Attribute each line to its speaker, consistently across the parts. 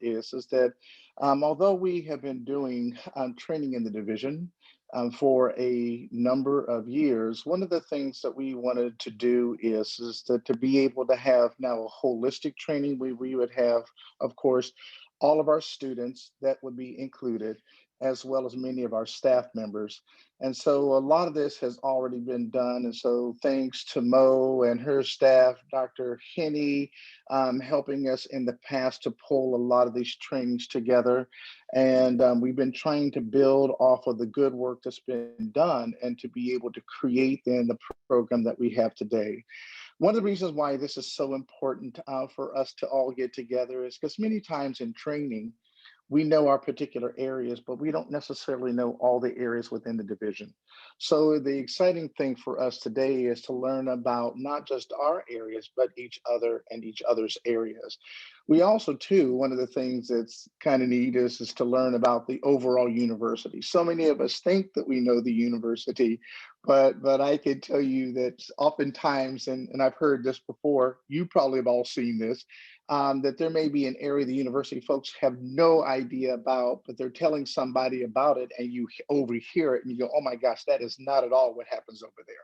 Speaker 1: is that although we have been doing training in the division for a number of years, one of the things that we wanted to do is to be able to have now a holistic training. We would have, of course, all of our students that would be included, as well as many of our staff members. And so a lot of this has already been done. And so thanks to Mo and her staff, Dr. Henney, helping us in the past to pull a lot of these trainings together. And we've been trying to build off of the good work that's been done and to be able to create then the program that we have today. One of the reasons why this is so important for us to all get together is because many times in training, we know our particular areas, but we don't necessarily know all the areas within the division. So the exciting thing for us today is to learn about not just our areas, but each other and each other's areas. We also, too, one of the things that's kind of neat is to learn about the overall university. So many of us think that we know the university, but I can tell you that oftentimes, and I've heard this before, you probably have all seen this, that there may be an area the university folks have no idea about, but they're telling somebody about it and you overhear it and you go, oh my gosh, that is not at all what happens over there.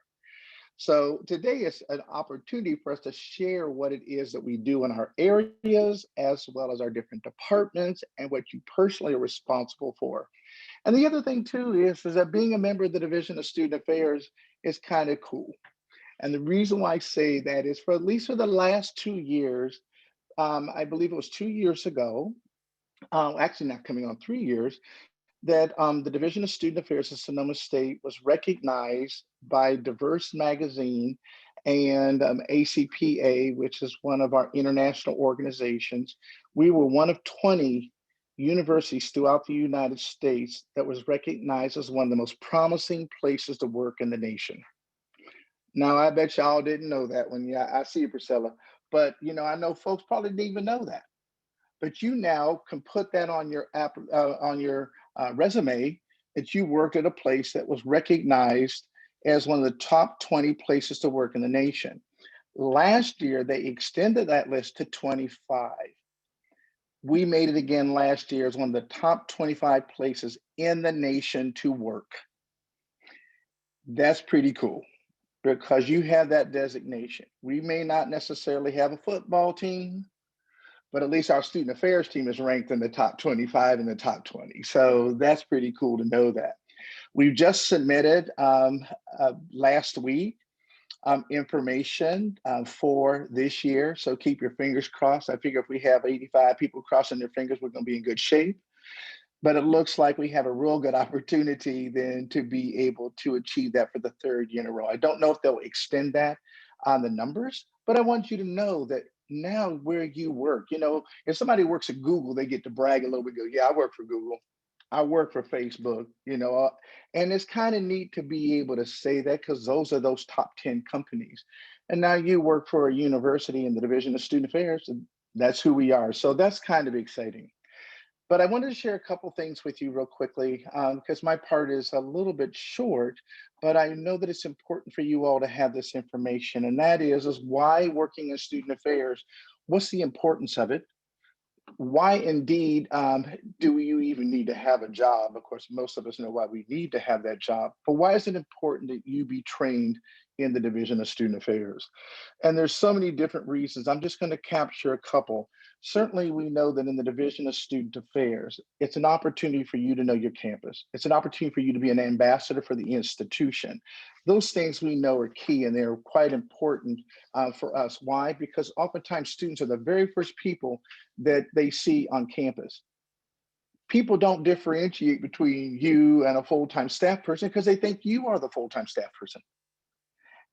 Speaker 1: So today is an opportunity for us to share what it is that we do in our areas, as well as our different departments and what you personally are responsible for. And the other thing too is that being a member of the Division of Student Affairs is kind of cool. And the reason why I say that is for at least for the last 2 years, I believe it was 2 years ago, actually not coming on 3 years, that the Division of Student Affairs of Sonoma State was recognized by Diverse Magazine and ACPA, which is one of our international organizations. We were one of 20 universities throughout the United States that was recognized as one of the most promising places to work in the nation. Now, I bet y'all didn't know that one. Yeah, I see you, Priscilla. But I know folks probably didn't even know that. But you now can put that on your resume that you worked at a place that was recognized as one of the top 20 places to work in the nation. Last year, they extended that list to 25. We made it again last year as one of the top 25 places in the nation to work. That's pretty cool because you have that designation. We may not necessarily have a football team, but at least our student affairs team is ranked in the top 25 and the top 20. So that's pretty cool to know that. We've just submitted last week information for this year. So keep your fingers crossed. I figure if we have 85 people crossing their fingers, we're going to be in good shape. But it looks like we have a real good opportunity then to be able to achieve that for the third year in a row. I don't know if they'll extend that on the numbers, but I want you to know that now where you work, if somebody works at Google, they get to brag a little bit, go, yeah, I work for Google. I work for Facebook, and it's kind of neat to be able to say that because those are those top 10 companies. And now you work for a university in the Division of Student Affairs, and that's who we are. So that's kind of exciting. But I wanted to share a couple things with you real quickly because my part is a little bit short, but I know that it's important for you all to have this information. And that is why working in student affairs, what's the importance of it? Why indeed do you even need to have a job? Of course, most of us know why we need to have that job, but why is it important that you be trained in the Division of Student Affairs? And there's so many different reasons. I'm just going to capture a couple. Certainly, we know that in the Division of Student Affairs, it's an opportunity for you to know your campus. It's an opportunity for you to be an ambassador for the institution. Those things we know are key and they're quite important for us. Why? Because oftentimes students are the very first people that they see on campus. People don't differentiate between you and a full-time staff person because they think you are the full-time staff person.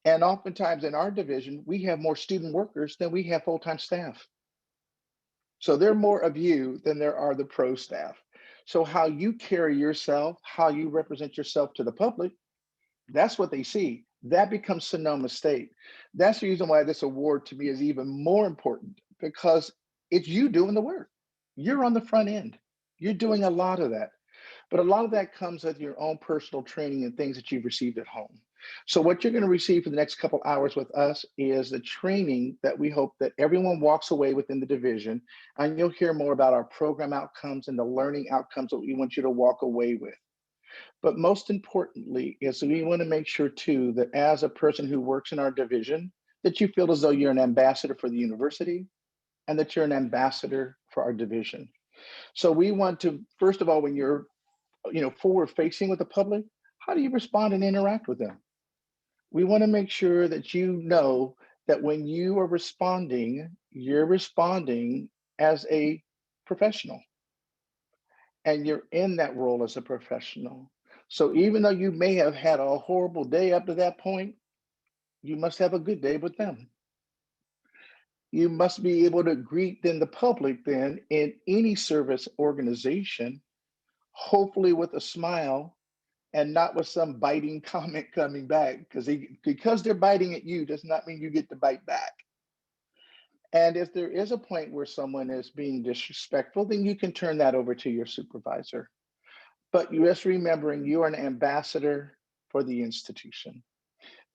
Speaker 1: And oftentimes in our division, we have more student workers than we have full-time staff. So there are more of you than there are the pro staff. So how you carry yourself, how you represent yourself to the public, that's what they see. That becomes Sonoma State. That's the reason why this award to me is even more important because it's you doing the work. You're on the front end. You're doing a lot of that. But a lot of that comes with your own personal training and things that you've received at home. So what you're going to receive for the next couple hours with us is the training that we hope that everyone walks away within the division, and you'll hear more about our program outcomes and the learning outcomes that we want you to walk away with. But most importantly is we want to make sure too that as a person who works in our division, that you feel as though you're an ambassador for the university and that you're an ambassador for our division. So we want to, first of all, when you're forward facing with the public, how do you respond and interact with them? We want to make sure that you know that when you are responding, you're responding as a professional and you're in that role as a professional. So even though you may have had a horrible day up to that point, you must have a good day with them. You must be able to greet then the public then in any service organization, hopefully with a smile and not with some biting comment coming back because they're biting at you does not mean you get to bite back. And if there is a point where someone is being disrespectful, then you can turn that over to your supervisor. But you just remembering you are an ambassador for the institution.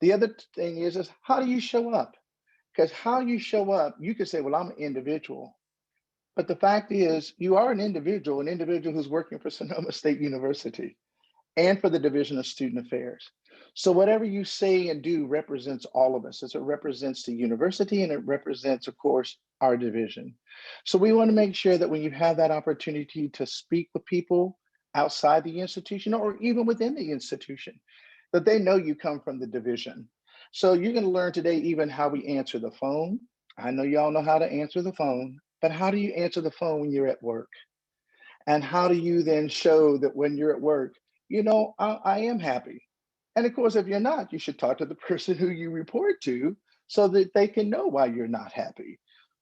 Speaker 1: The other thing is how do you show up? Because how you show up, you could say, well, I'm an individual. But the fact is, you are an individual who's working for Sonoma State University and for the Division of Student Affairs. So whatever you say and do represents all of us. As it represents the university and it represents, of course, our division. So we want to make sure that when you have that opportunity to speak with people outside the institution or even within the institution, that they know you come from the division. So you're going to learn today even how we answer the phone. I know y'all know how to answer the phone, but how do you answer the phone when you're at work? And how do you then show that when you're at work, I am happy? And of course, if you're not, you should talk to the person who you report to so that they can know why you're not happy.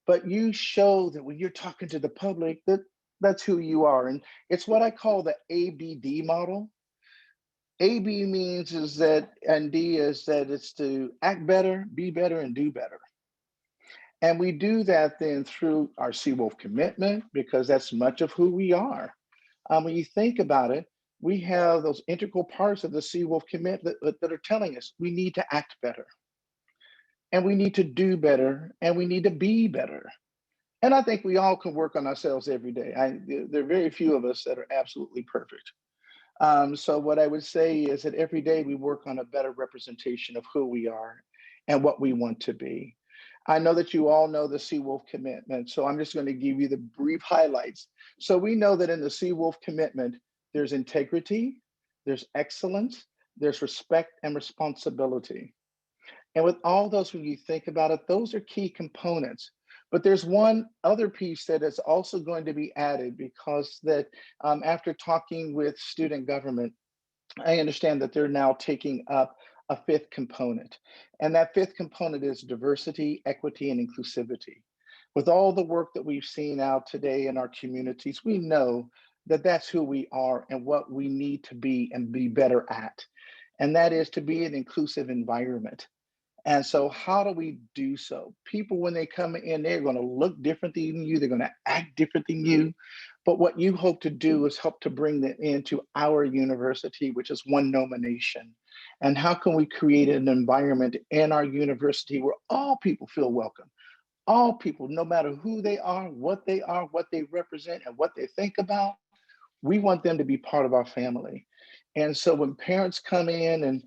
Speaker 1: But you show that when you're talking to the public, that that's who you are. And it's what I call the ABD model. AB means is that, and D is that it's to act better, be better, and do better. And we do that then through our Seawolf commitment because that's much of who we are. When you think about it, we have those integral parts of the Seawolf commitment that are telling us we need to act better and we need to do better and we need to be better. And I think we all can work on ourselves every day. There are very few of us that are absolutely perfect. So what I would say is that every day we work on a better representation of who we are and what we want to be. I know that you all know the Seawolf commitment, so I'm just going to give you the brief highlights. So we know that in the Seawolf commitment, there's integrity, there's excellence, there's respect and responsibility. And with all those, when you think about it, those are key components. But there's one other piece that is also going to be added because that after talking with student government, I understand that they're now taking up a fifth component. And that fifth component is diversity, equity, and inclusivity. With all the work that we've seen out today in our communities, we know that that's who we are and what we need to be and be better at. And that is to be an inclusive environment. And so, how do we do so? People, when they come in, they're going to look different than you, they're going to act different than you. But what you hope to do is help to bring them into our university, which is one nomination. And how can we create an environment in our university where all people feel welcome? All people, no matter who they are, what they represent, and what they think about, we want them to be part of our family. And so when parents come in, and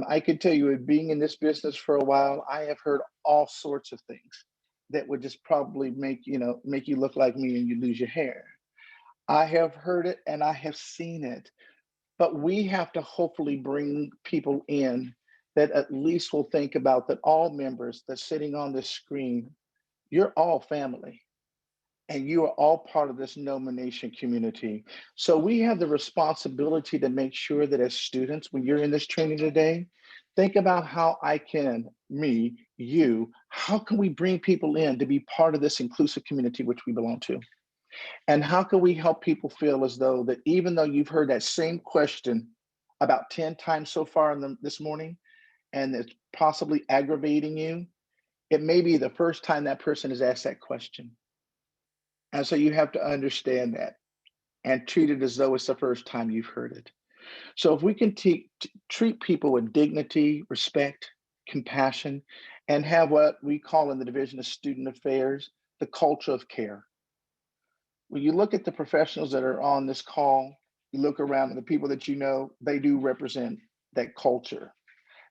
Speaker 1: I can tell you, being in this business for a while, I have heard all sorts of things that would just probably make you look like me and you lose your hair. I have heard it and I have seen it, but we have to hopefully bring people in that at least will think about that all members that's sitting on this screen, you're all family and you are all part of this nomination community. So we have the responsibility to make sure that as students, when you're in this training today, think about how I can, me, you, how can we bring people in to be part of this inclusive community which we belong to? And how can we help people feel as though that even though you've heard that same question about 10 times so far this morning, and it's possibly aggravating you, it may be the first time that person has asked that question. And so you have to understand that and treat it as though it's the first time you've heard it. So if we can treat people with dignity, respect, compassion, and have what we call in the Division of Student Affairs, the culture of care. When you look at the professionals that are on this call, you look around and the people that you know, they do represent that culture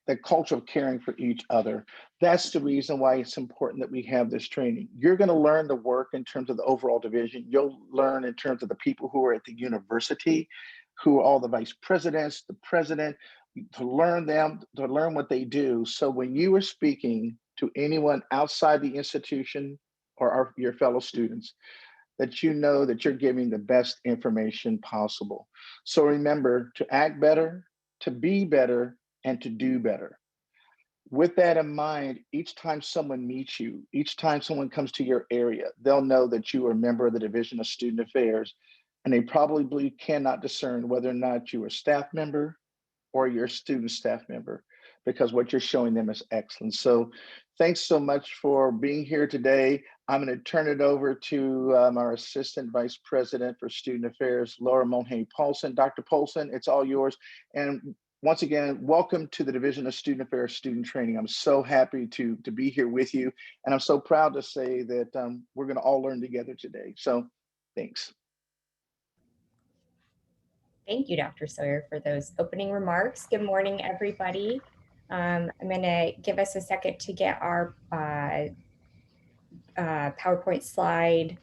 Speaker 1: of caring for each other. That's the reason why it's important that we have this training. You're going to learn the work in terms of the overall division. You'll learn in terms of the people who are at the university, who are all the vice presidents, the president, to learn them, to learn what they do. So when you are speaking to anyone outside the institution or your fellow students, that you know that you're giving the best information possible. So remember to act better, to be better, and to do better. With that in mind, each time someone meets you, each time someone comes to your area, they'll know that you are a member of the Division of Student Affairs, and they probably cannot discern whether or not you're a staff member or your student staff member, because what you're showing them is excellent. So thanks so much for being here today. I'm going to turn it over to our Assistant Vice President for Student Affairs, Laura Mulhey Paulson. Dr. Paulson, it's all yours. And once again, welcome to the Division of Student Affairs Student Training. I'm so happy to be here with you. And I'm so proud to say that we're going to all learn together today. So thanks.
Speaker 2: Thank you, Dr. Sawyer, for those opening remarks. Good morning, everybody. I'm going to give us a second to get our PowerPoint slide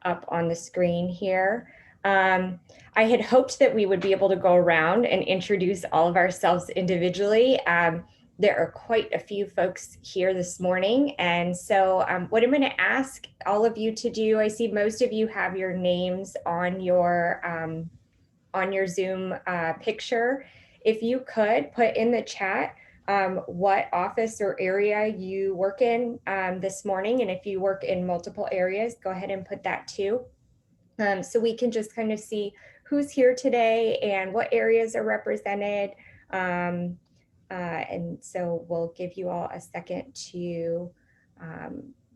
Speaker 2: up on the screen here. I had hoped that we would be able to go around and introduce all of ourselves individually. There are quite a few folks here this morning. And so what I'm going to ask all of you to do, I see most of you have your names on your Zoom picture. If you could put in the chat what office or area you work in this morning, and if you work in multiple areas, go ahead and put that too. So we can just kind of see who's here today and what areas are represented. And so we'll give you all a second to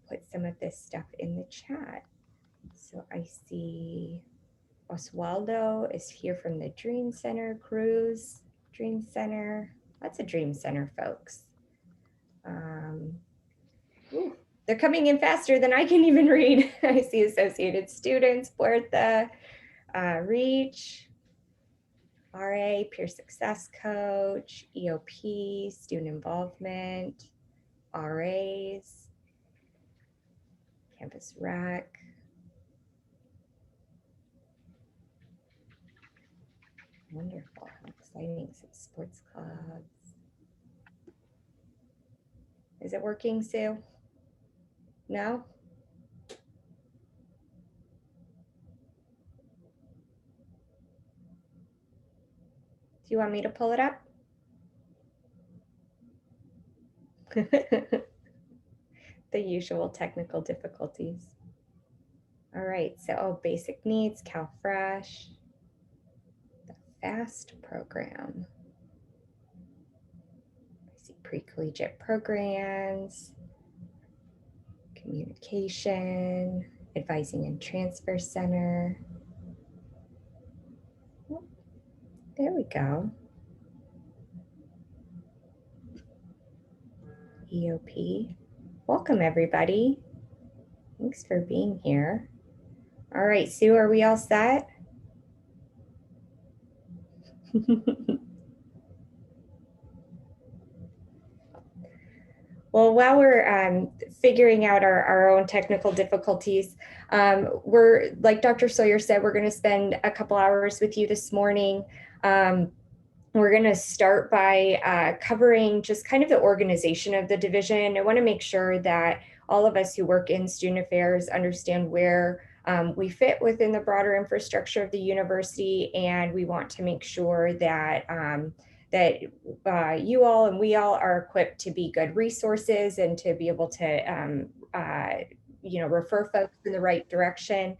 Speaker 2: put some of this stuff in the chat. So I see Oswaldo is here from the Dream Center, Cruz, Dream Center. Lots of Dream Center folks. Ooh, they're coming in faster than I can even read. I see Associated Students, Puerta, Reach, RA, Peer Success Coach, EOP, Student Involvement, RAs, Campus Rec. Wonderful, how exciting, some sports clubs. Is it working, Sue? No? Do you want me to pull it up? The usual technical difficulties. All right, so basic needs, CalFresh, the FAST program. I see pre-collegiate programs, communication, advising and transfer center. Oh, there we go. EOP. Welcome, everybody. Thanks for being here. All right, Sue, are we all set? Well, while we're figuring out our own technical difficulties, we're, like Dr. Sawyer said, we're going to spend a couple hours with you this morning. We're going to start by covering just kind of the organization of the division. I want to make sure that all of us who work in student affairs understand where we fit within the broader infrastructure of the university, and we want to make sure that you all and we all are equipped to be good resources and to be able to refer folks in the right direction.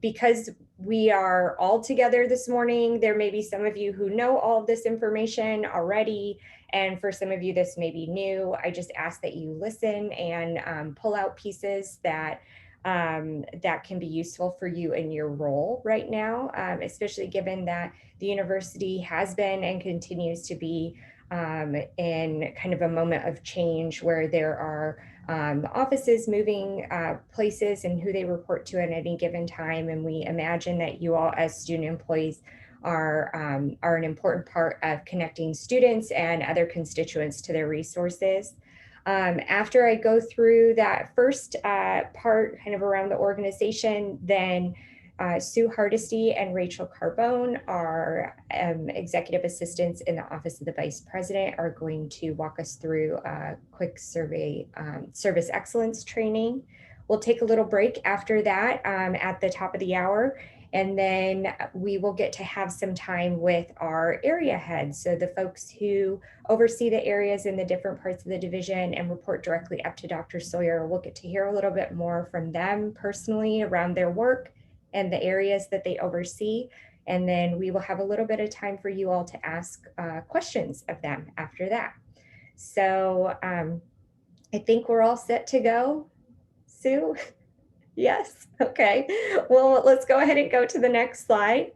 Speaker 2: Because we are all together this morning, there may be some of you who know all of this information already, and for some of you this may be new. I just ask that you listen and pull out pieces that that can be useful for you in your role right now, especially given that the university has been and continues to be in kind of a moment of change where there are offices moving places and who they report to at any given time. And we imagine that you all as student employees are an important part of connecting students and other constituents to their resources. After I go through that first part kind of around the organization, then Sue Hardesty and Rachel Carbone, our executive assistants in the Office of the Vice President, are going to walk us through a quick service excellence training. We'll take a little break after that at the top of the hour, and then we will get to have some time with our area heads. So the folks who oversee the areas in the different parts of the division and report directly up to Dr. Sawyer. We'll get to hear a little bit more from them personally around their work and the areas that they oversee. And then we will have a little bit of time for you all to ask questions of them after that. So I think we're all set to go. Sue? Yes, okay. Well, let's go ahead and go to the next slide.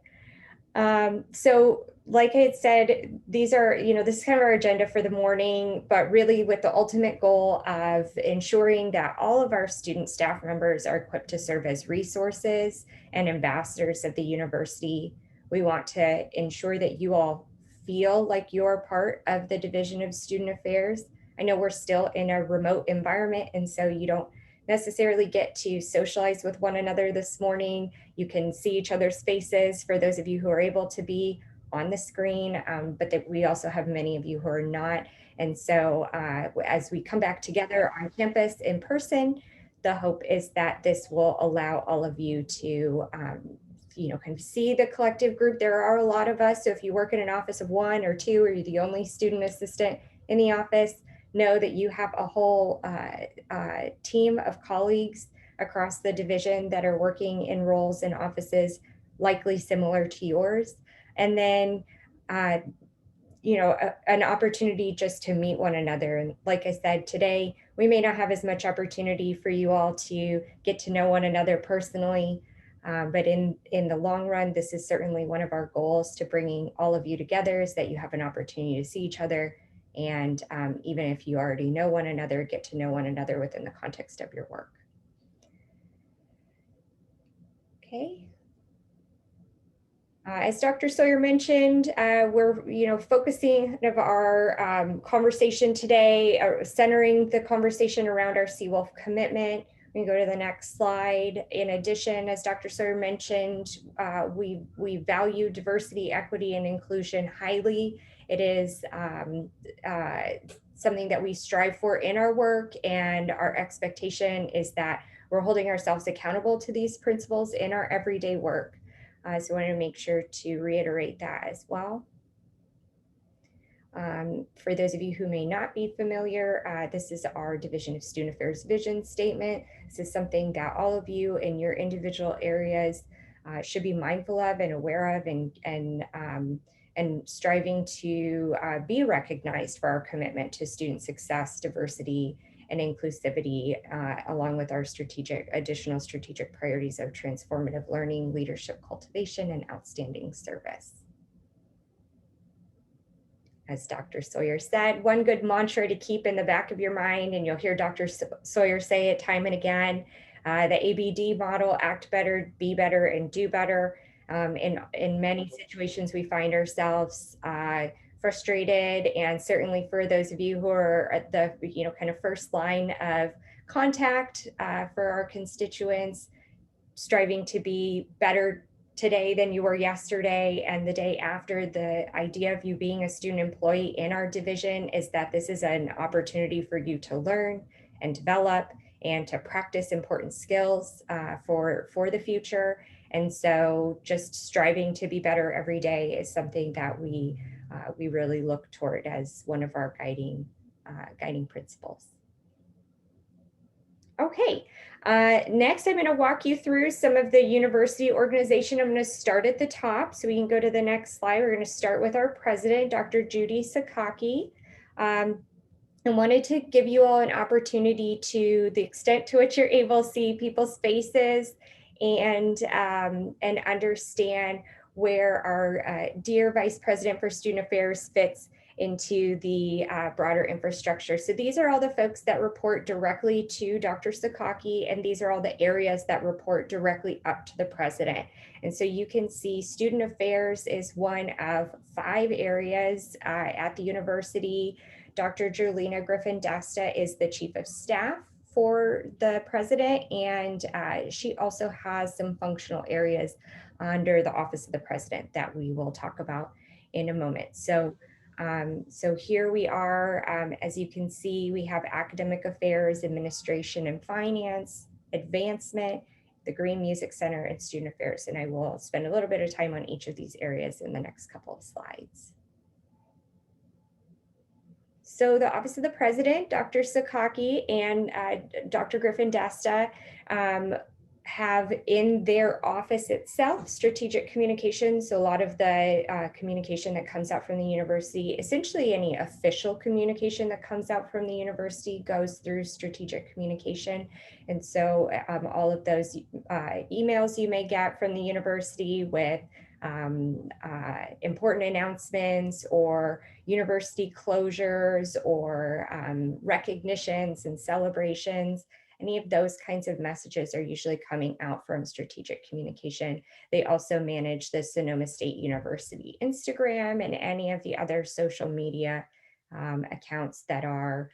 Speaker 2: So like I had said, these are, this is kind of our agenda for the morning, but really with the ultimate goal of ensuring that all of our student staff members are equipped to serve as resources and ambassadors of the university. We want to ensure that you all feel like you're part of the Division of Student Affairs. I know we're still in a remote environment, and so you don't necessarily get to socialize with one another this morning. You can see each other's faces for those of you who are able to be on the screen, but that we also have many of you who are not. And so as we come back together on campus in person, the hope is that this will allow all of you to kind of see the collective group. There are a lot of us. So if you work in an office of one or two, or you're the only student assistant in the office, know that you have a whole team of colleagues across the division that are working in roles and offices likely similar to yours. And then, an opportunity just to meet one another. And like I said, today, we may not have as much opportunity for you all to get to know one another personally. But in the long run, this is certainly one of our goals to bringing all of you together, is that you have an opportunity to see each other. And even if you already know one another, get to know one another within the context of your work. Okay. As Dr. Sawyer mentioned, we're focusing of our conversation today, centering the conversation around our Seawolf commitment. We can go to the next slide. In addition, as Dr. Sawyer mentioned, we value diversity, equity, and inclusion highly. It is something that we strive for in our work, and our expectation is that we're holding ourselves accountable to these principles in our everyday work. So I want to make sure to reiterate that as well. For those of you who may not be familiar, this is our Division of Student Affairs vision statement. This is something that all of you in your individual areas should be mindful of and aware of, and striving to be recognized for our commitment to student success, diversity, and inclusivity, along with our additional strategic priorities of transformative learning, leadership cultivation, and outstanding service. As Dr. Sawyer said, one good mantra to keep in the back of your mind, and you'll hear Dr. Sawyer say it time and again, the ABD model: act better, be better, and do better. In many situations, we find ourselves frustrated, and certainly for those of you who are at the kind of first line of contact for our constituents, striving to be better today than you were yesterday and the day after. The idea of you being a student employee in our division is that this is an opportunity for you to learn and develop and to practice important skills for the future. And so just striving to be better every day is something that we really look toward as one of our guiding principles. Okay, next I'm going to walk you through some of the university organization. I'm going to start at the top, so we can go to the next slide. We're going to start with our president, Dr. Judy Sakaki. and wanted to give you all an opportunity, to the extent to which you're able, see people's faces and understand where our dear Vice President for Student Affairs fits into the broader infrastructure. So these are all the folks that report directly to Dr. Sakaki, and these are all the areas that report directly up to the president. And so you can see student affairs is one of 5 areas at the university. Dr. Julina Griffin Dasta is the chief of staff for the president, and she also has some functional areas under the office of the president that we will talk about in a moment. So here we are. As you can see, we have academic affairs, administration and finance, advancement, the Green Music Center, and student affairs. And I will spend a little bit of time on each of these areas in the next couple of slides. So the Office of the President, Dr. Sakaki and Dr. Griffin Dasta have in their office itself strategic communications. So a lot of the communication that comes out from the university, essentially any official communication that comes out from the university, goes through strategic communication. And so all of those emails you may get from the university with important announcements or university closures or recognitions and celebrations, any of those kinds of messages are usually coming out from strategic communication. They also manage the Sonoma State University Instagram and any of the other social media accounts that are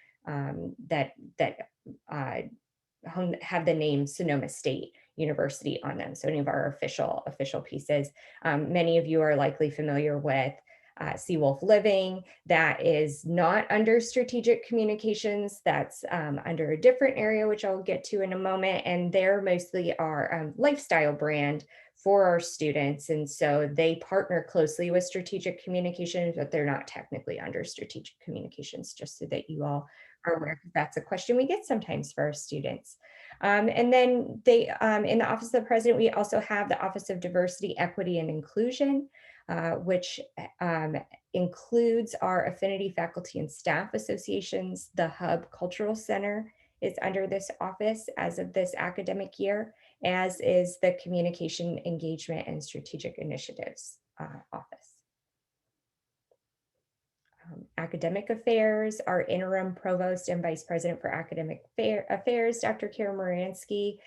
Speaker 2: have the name Sonoma State University on them. So any of our official pieces. Many of you are likely familiar with Seawolf Living. That is not under strategic communications. That's under a different area, which I'll get to in a moment. And they're mostly our lifestyle brand for our students. And so they partner closely with strategic communications, but they're not technically under strategic communications, just so that you all are aware. That's a question we get sometimes for our students. And then they, in the Office of the President, we also have the Office of Diversity, Equity, and Inclusion, which includes our affinity faculty and staff associations. The Hub Cultural Center is under this office as of this academic year, as is the Communication, Engagement, and Strategic Initiatives office. Academic Affairs, our interim provost and vice president for academic affairs, Dr. Kara Moransky,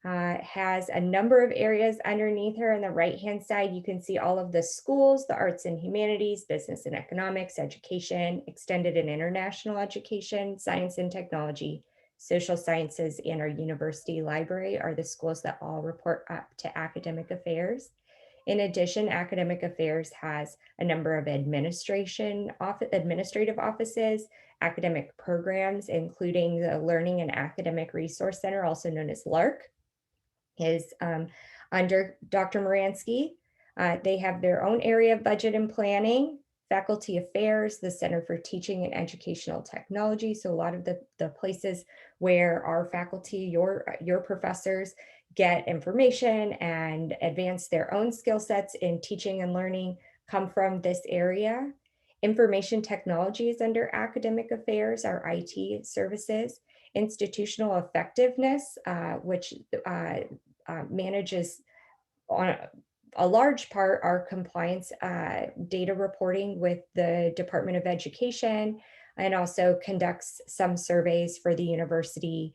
Speaker 2: has a number of areas underneath her. On the right-hand side, you can see all of the schools, the arts and humanities, business and economics, education, extended and international education, science and technology, social sciences, and our university library are the schools that all report up to academic affairs. In addition, academic affairs has a number of administrative offices, academic programs, including the Learning and Academic Resource Center, also known as LARC, is under Dr. Moransky. They have their own area of budget and planning, faculty affairs, the Center for Teaching and Educational Technology. So a lot of the places where our faculty, your professors, get information and advance their own skill sets in teaching and learning come from this area. Information technology is under academic affairs, our IT services. Institutional effectiveness, which manages on a large part our compliance data reporting with the Department of Education, and also conducts some surveys for the university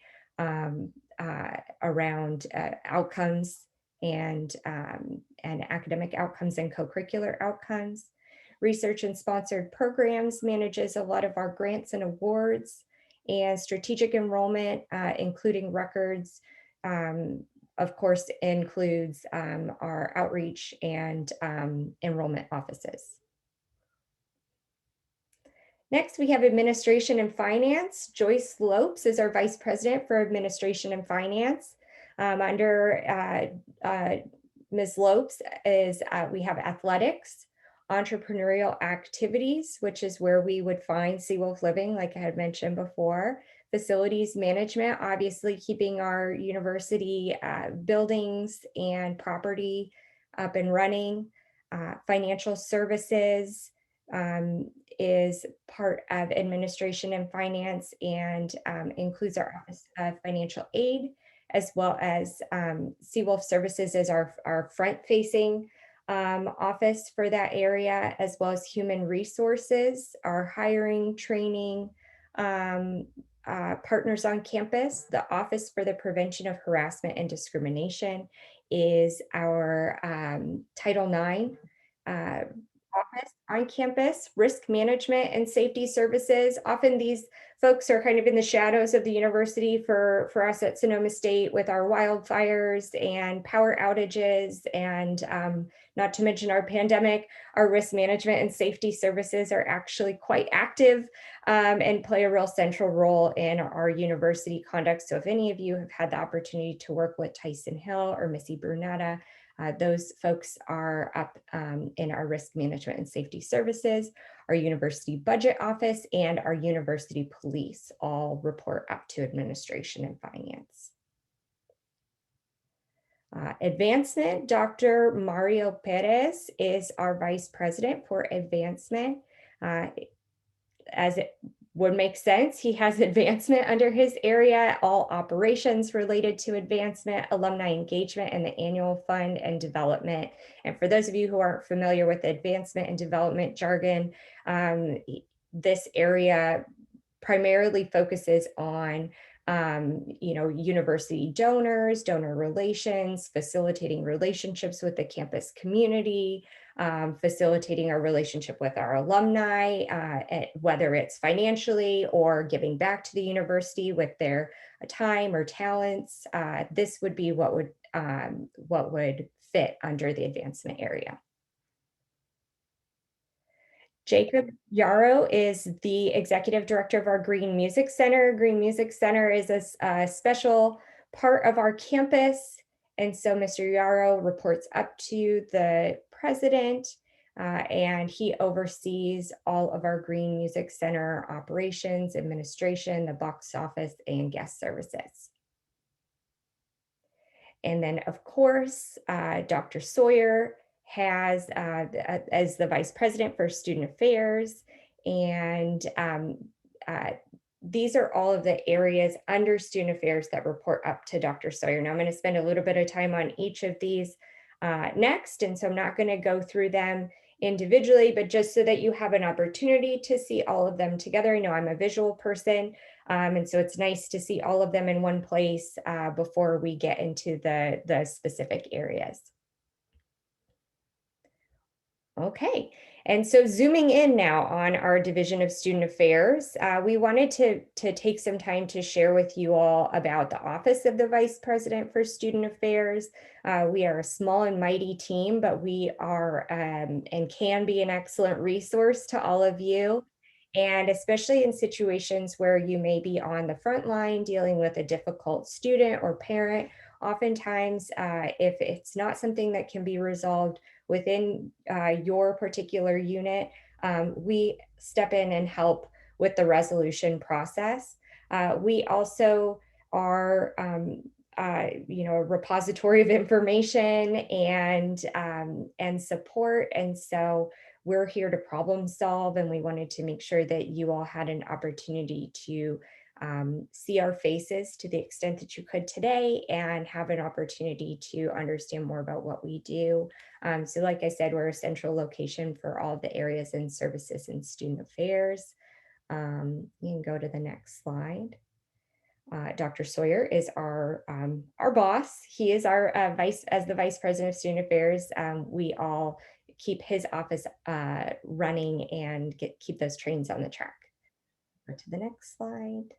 Speaker 2: around outcomes and academic outcomes and co-curricular outcomes. Research and sponsored programs manages a lot of our grants and awards, and strategic enrollment, including records, of course, includes our outreach and enrollment offices. Next, we have administration and finance. Joyce Lopes is our vice president for administration and finance. Under Ms. Lopes is we have athletics, entrepreneurial activities, which is where we would find Seawolf Living, like I had mentioned before. Facilities management, obviously keeping our university buildings and property up and running. Financial services, is part of administration and finance and includes our Office of Financial Aid, as well as Seawolf Services as our front-facing office for that area, as well as human resources, our hiring, training, partners on campus. The Office for the Prevention of Harassment and Discrimination is our Title IX office on campus. Risk management and safety services. Often these folks are kind of in the shadows of the university for us at Sonoma State with our wildfires and power outages, and not to mention our pandemic. Our risk management and safety services are actually quite active and play a real central role in our university conduct. So if any of you have had the opportunity to work with Tyson Hill or Missy Brunetta, those folks are up in our risk management and safety services. Our university budget office and our university police all report up to administration and finance. Advancement, Dr. Mario Perez is our vice president for advancement. As it would make sense, he has advancement under his area, all operations related to advancement, alumni engagement, and the annual fund and development. And for those of you who aren't familiar with advancement and development jargon, this area primarily focuses on university donors, donor relations, facilitating relationships with the campus community, facilitating our relationship with our alumni, whether it's financially or giving back to the university with their time or talents. This would be what would fit under the advancement area. Jacob Yarrow is the executive director of our Green Music Center. Green Music Center is a special part of our campus. And so Mr. Yarrow reports up to the president, and he oversees all of our Green Music Center operations, administration, the box office, and guest services. And then, of course, Dr. Sawyer has as the vice president for student affairs. And these are all of the areas under student affairs that report up to Dr. Sawyer. Now I'm going to spend a little bit of time on each of these next. And so I'm not going to go through them individually, but just so that you have an opportunity to see all of them together. I know I'm a visual person, and so it's nice to see all of them in one place before we get into the specific areas. Okay, and so zooming in now on our Division of Student Affairs, we wanted to take some time to share with you all about the Office of the Vice President for Student Affairs. We are a small and mighty team, but we are and can be an excellent resource to all of you. And especially in situations where you may be on the front line dealing with a difficult student or parent, oftentimes if it's not something that can be resolved within your particular unit, we step in and help with the resolution process. We also are a repository of information and support. And so we're here to problem solve, and we wanted to make sure that you all had an opportunity to see our faces to the extent that you could today and have an opportunity to understand more about what we do. So like I said, we're a central location for all the areas and services in student affairs. You can go to the next slide. Dr. Sawyer is our boss. He is our as the Vice President of Student Affairs. We all keep his office running and keep those trains on the track. Go to the next slide.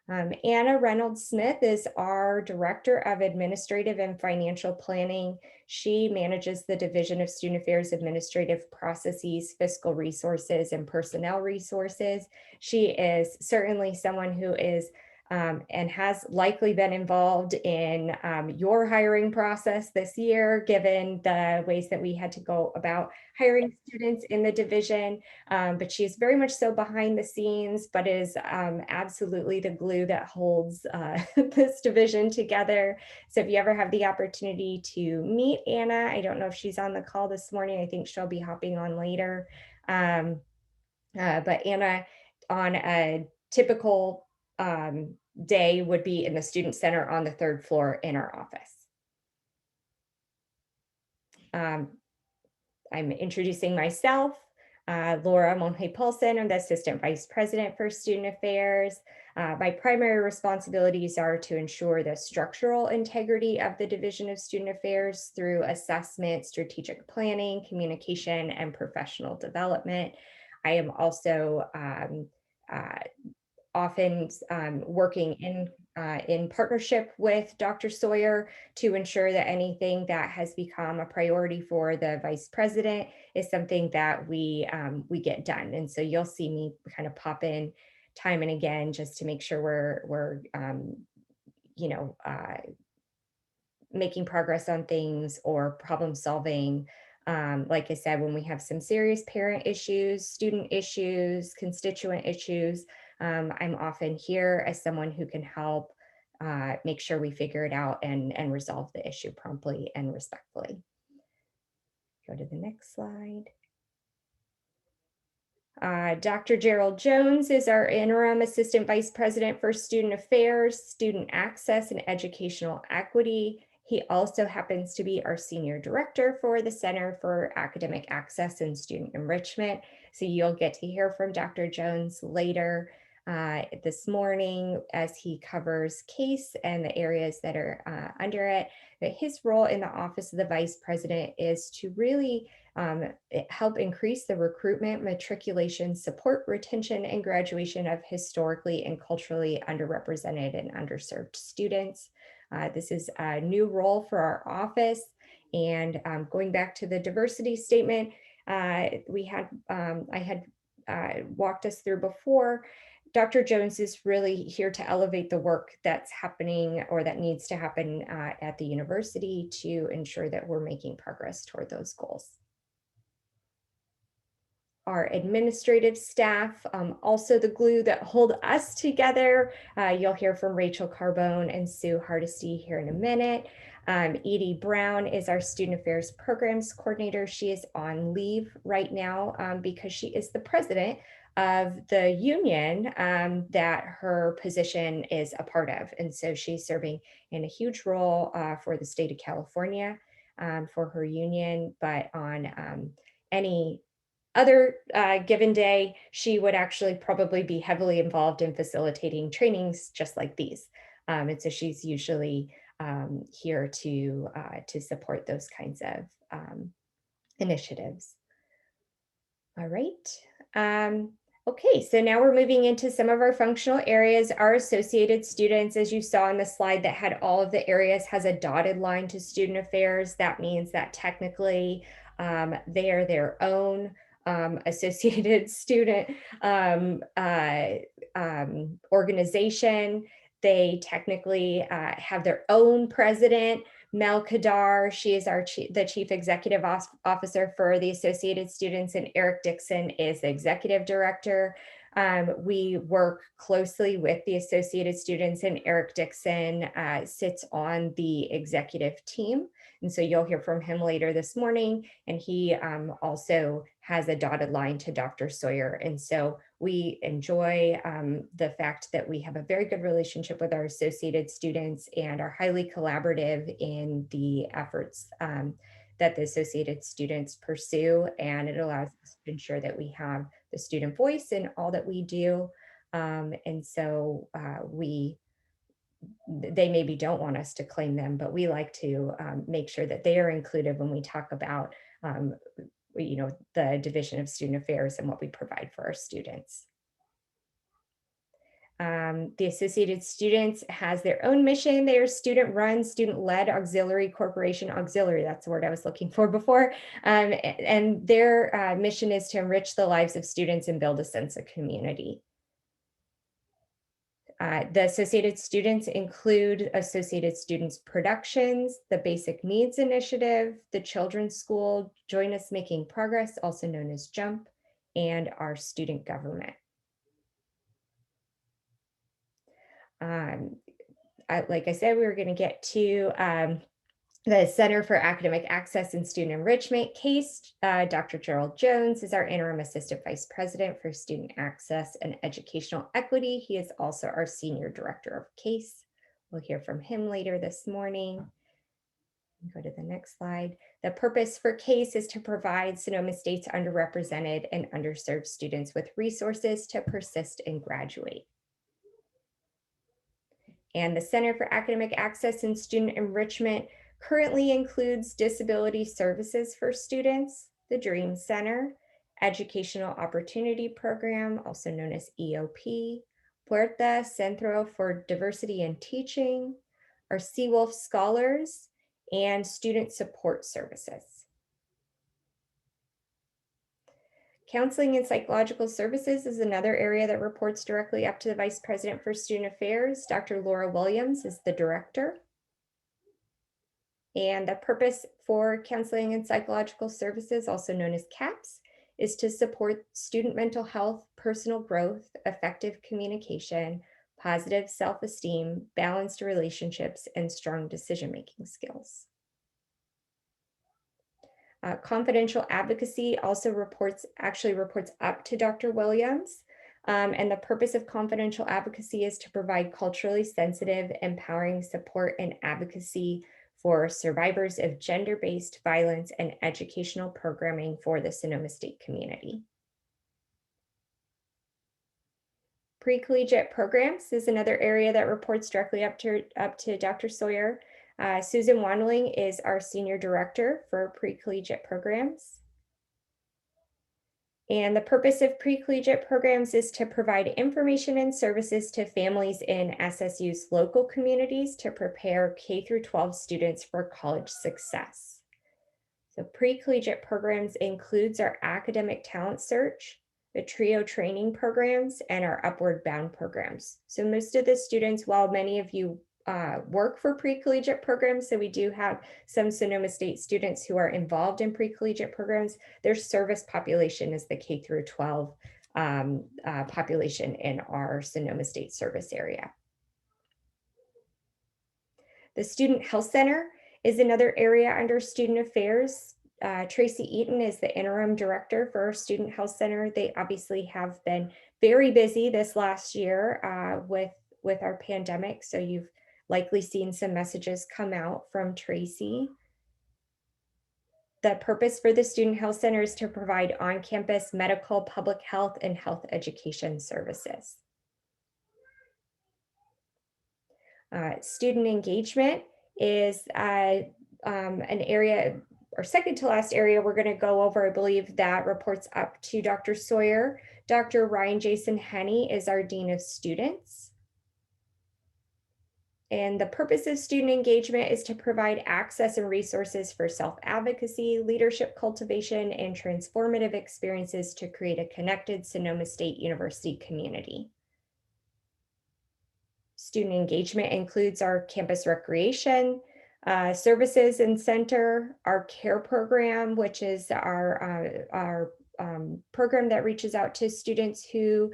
Speaker 2: Anna Reynolds Smith is our Director of Administrative and Financial Planning. She manages the Division of Student Affairs Administrative Processes, Fiscal Resources, and Personnel Resources. She is certainly someone who is and has likely been involved in your hiring process this year, given the ways that we had to go about hiring students in the division. But she is very much so behind the scenes, but is absolutely the glue that holds this division together. So if you ever have the opportunity to meet Anna, I don't know if she's on the call this morning. I think she'll be hopping on later. But Anna, on a typical day, would be in the student center on the third floor in our office. Um, I'm introducing myself. Laura Monje Paulson. I'm the Assistant Vice President for Student Affairs. My primary responsibilities are to ensure the structural integrity of the Division of Student Affairs through assessment, strategic planning, communication, and professional development. I am also uh, often working in partnership with Dr. Sawyer to ensure that anything that has become a priority for the vice president is something that we get done. And so you'll see me kind of pop in time and again just to make sure we're you know making progress on things or problem solving. Like I said, when we have some serious parent issues, student issues, constituent issues, I'm often here as someone who can help make sure we figure it out and resolve the issue promptly and respectfully. Go to the next slide. Dr. Gerald Jones is our interim assistant vice president for student affairs, student access, and educational equity. He also happens to be our senior director for the Center for Academic Access and Student Enrichment. So you'll get to hear from Dr. Jones later this morning as he covers CASE and the areas that are under it. But his role in the office of the vice president is to really help increase the recruitment, matriculation, support, retention, and graduation of historically and culturally underrepresented and underserved students. This is a new role for our office. And going back to the diversity statement, I had walked us through before. Dr. Jones is really here to elevate the work that's happening or that needs to happen at the university to ensure that we're making progress toward those goals. Our administrative staff, also the glue that hold us together. You'll hear from Rachel Carbone and Sue Hardesty here in a minute. Edie Brown is our Student Affairs Programs Coordinator. She is on leave right now because she is the president of the union that her position is a part of. And so she's serving in a huge role for the state of California for her union, but on any other given day, she would actually probably be heavily involved in facilitating trainings just like these. And so she's usually here to support those kinds of initiatives. All right. Okay, so now we're moving into some of our functional areas. Our associated students, as you saw on the slide that had all of the areas, has a dotted line to student affairs. That means that technically they are their own associated student organization. They technically have their own president. Mel Kadar, she is the Chief Executive Officer for the Associated Students, and Eric Dixon is the Executive Director. We work closely with the Associated Students, and Eric Dixon sits on the executive team. And so you'll hear from him later this morning. And he also has a dotted line to Dr. Sawyer. And so we enjoy the fact that we have a very good relationship with our associated students and are highly collaborative in the efforts that the associated students pursue. And it allows us to ensure that we have the student voice in all that we do. And so they maybe don't want us to claim them, but we like to make sure that they are included when we talk about the Division of Student Affairs and what we provide for our students. The Associated Students has their own mission. They are student-run, student-led auxiliary corporation. Auxiliary, that's the word I was looking for before. And their mission is to enrich the lives of students and build a sense of community. The Associated Students include Associated Students Productions, the Basic Needs Initiative, the Children's School, Join Us Making Progress, also known as JUMP, and our student government. Like I said, we were going to get to The Center for Academic Access and Student Enrichment, CASE. Dr. Gerald Jones is our Interim Assistant Vice President for Student Access and Educational Equity. He is also our Senior Director of CASE. We'll hear from him later this morning. Go to the next slide. The purpose for CASE is to provide Sonoma State's underrepresented and underserved students with resources to persist and graduate. And the Center for Academic Access and Student Enrichment currently includes disability services for students, the Dream Center, Educational Opportunity Program, also known as EOP, Puerta Centro for Diversity in Teaching, our Seawolf Scholars, and Student Support Services. Counseling and Psychological Services is another area that reports directly up to the Vice President for Student Affairs. Dr. Laura Williams is the director. And the purpose for Counseling and Psychological Services, also known as CAPS, is to support student mental health, personal growth, effective communication, positive self-esteem, balanced relationships, and strong decision-making skills. Confidential advocacy also reports up to Dr. Williams. And the purpose of confidential advocacy is to provide culturally sensitive, empowering support and advocacy for survivors of gender-based violence and educational programming for the Sonoma State community. Pre-collegiate programs is another area that reports directly up to Dr. Sawyer. Susan Wandling is our Senior Director for pre-collegiate programs. And the purpose of pre-collegiate programs is to provide information and services to families in SSU's local communities to prepare K-12 students for college success. So pre-collegiate programs includes our academic talent search, the TRIO training programs, and our Upward Bound programs. So most of the students, while many of you work for pre-collegiate programs, so we do have some Sonoma State students who are involved in pre-collegiate programs, their service population is the K-12 population in our Sonoma State service area. The Student Health Center is another area under Student Affairs. Tracy Eaton is the interim director for our Student Health Center. They obviously have been very busy this last year with our pandemic, so you've likely seen some messages come out from Tracy. The purpose for the Student Health Center is to provide on-campus medical, public health, and health education services. Student engagement is an area, or second to last area we're going to go over, I believe, that reports up to Dr. Sawyer. Dr. Ryan Jason Henney is our Dean of Students. And the purpose of student engagement is to provide access and resources for self-advocacy, leadership cultivation, and transformative experiences to create a connected Sonoma State University community. Student engagement includes our campus recreation, services and center, our care program, which is our program that reaches out to students who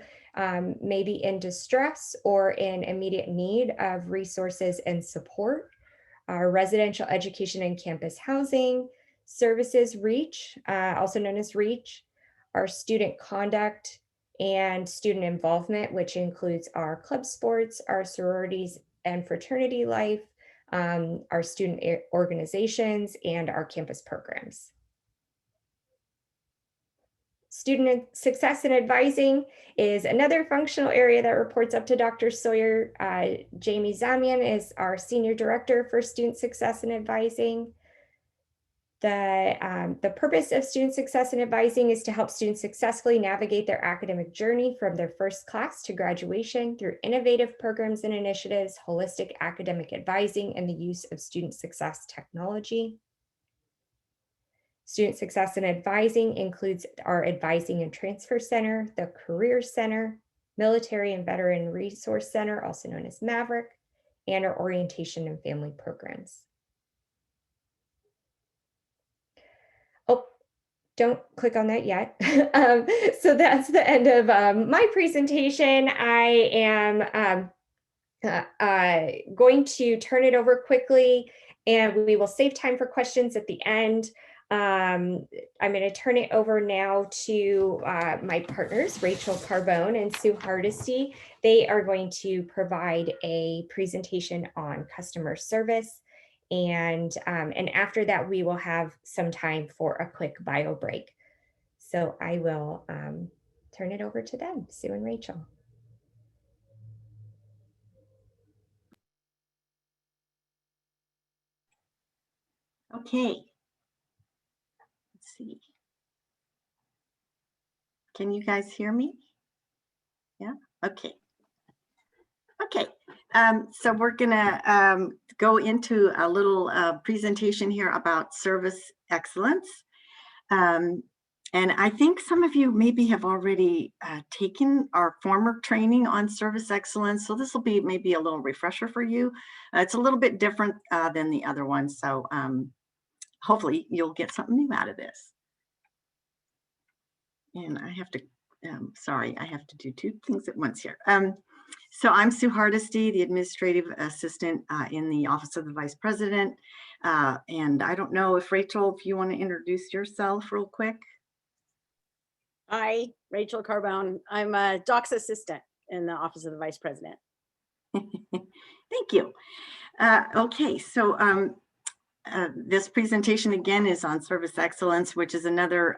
Speaker 2: may be in distress or in immediate need of resources and support. Our residential education and campus housing services, REACH, also known as REACH, our student conduct and student involvement, which includes our club sports, our sororities and fraternity life, our student organizations, and our campus programs. Student success and advising is another functional area that reports up to Dr. Sawyer. Jamie Zamian is our Senior Director for Student Success and Advising. The purpose of student success and advising is to help students successfully navigate their academic journey from their first class to graduation through innovative programs and initiatives, holistic academic advising, and the use of student success technology. Student success and advising includes our Advising and Transfer Center, the Career Center, Military and Veteran Resource Center, also known as Maverick, and our Orientation and Family programs. Oh, don't click on that yet. So that's the end of my presentation. I am going to turn it over quickly And we will save time for questions at the end. I'm going to turn it over now to my partners, Rachel Carbone and Sue Hardesty. They are going to provide a presentation on customer service. And after that, we will have some time for a quick bio break. So I will turn it over to them, Sue and Rachel.
Speaker 3: Okay. Let's see. Can you guys hear me? Yeah, okay. Okay, so we're gonna go into a little presentation here about service excellence. And I think some of you maybe have already taken our former training on service excellence. So this will be maybe a little refresher for you. It's a little bit different than the other one. So hopefully you'll get something new out of this. And I have to, sorry, I have to do two things at once here. So I'm Sue Hardesty, the administrative assistant in the Office of the Vice President. And I don't know if Rachel, if you want to introduce yourself real quick.
Speaker 4: Hi, Rachel Carbone. I'm a docs assistant in the Office of the Vice President.
Speaker 3: Thank you. Okay, so this presentation again is on service excellence, which is another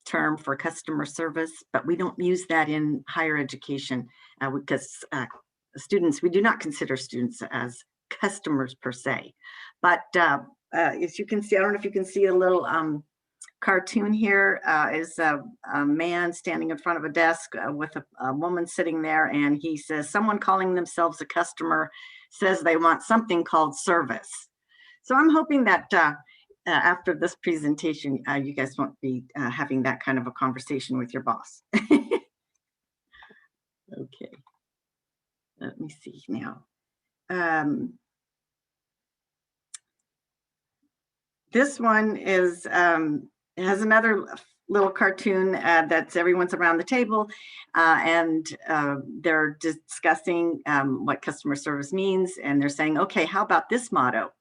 Speaker 3: term for customer service, but we don't use that in higher education because students, we do not consider students as customers per se. But as you can see, I don't know if you can see a little cartoon here is a man standing in front of a desk with a woman sitting there, and he says, someone calling themselves a customer says they want something called service. So I'm hoping that after this presentation, you guys won't be having that kind of a conversation with your boss. Okay, let me see now. This one is has another little cartoon that's everyone's around the table, and they're discussing what customer service means, and they're saying, okay, how about this motto?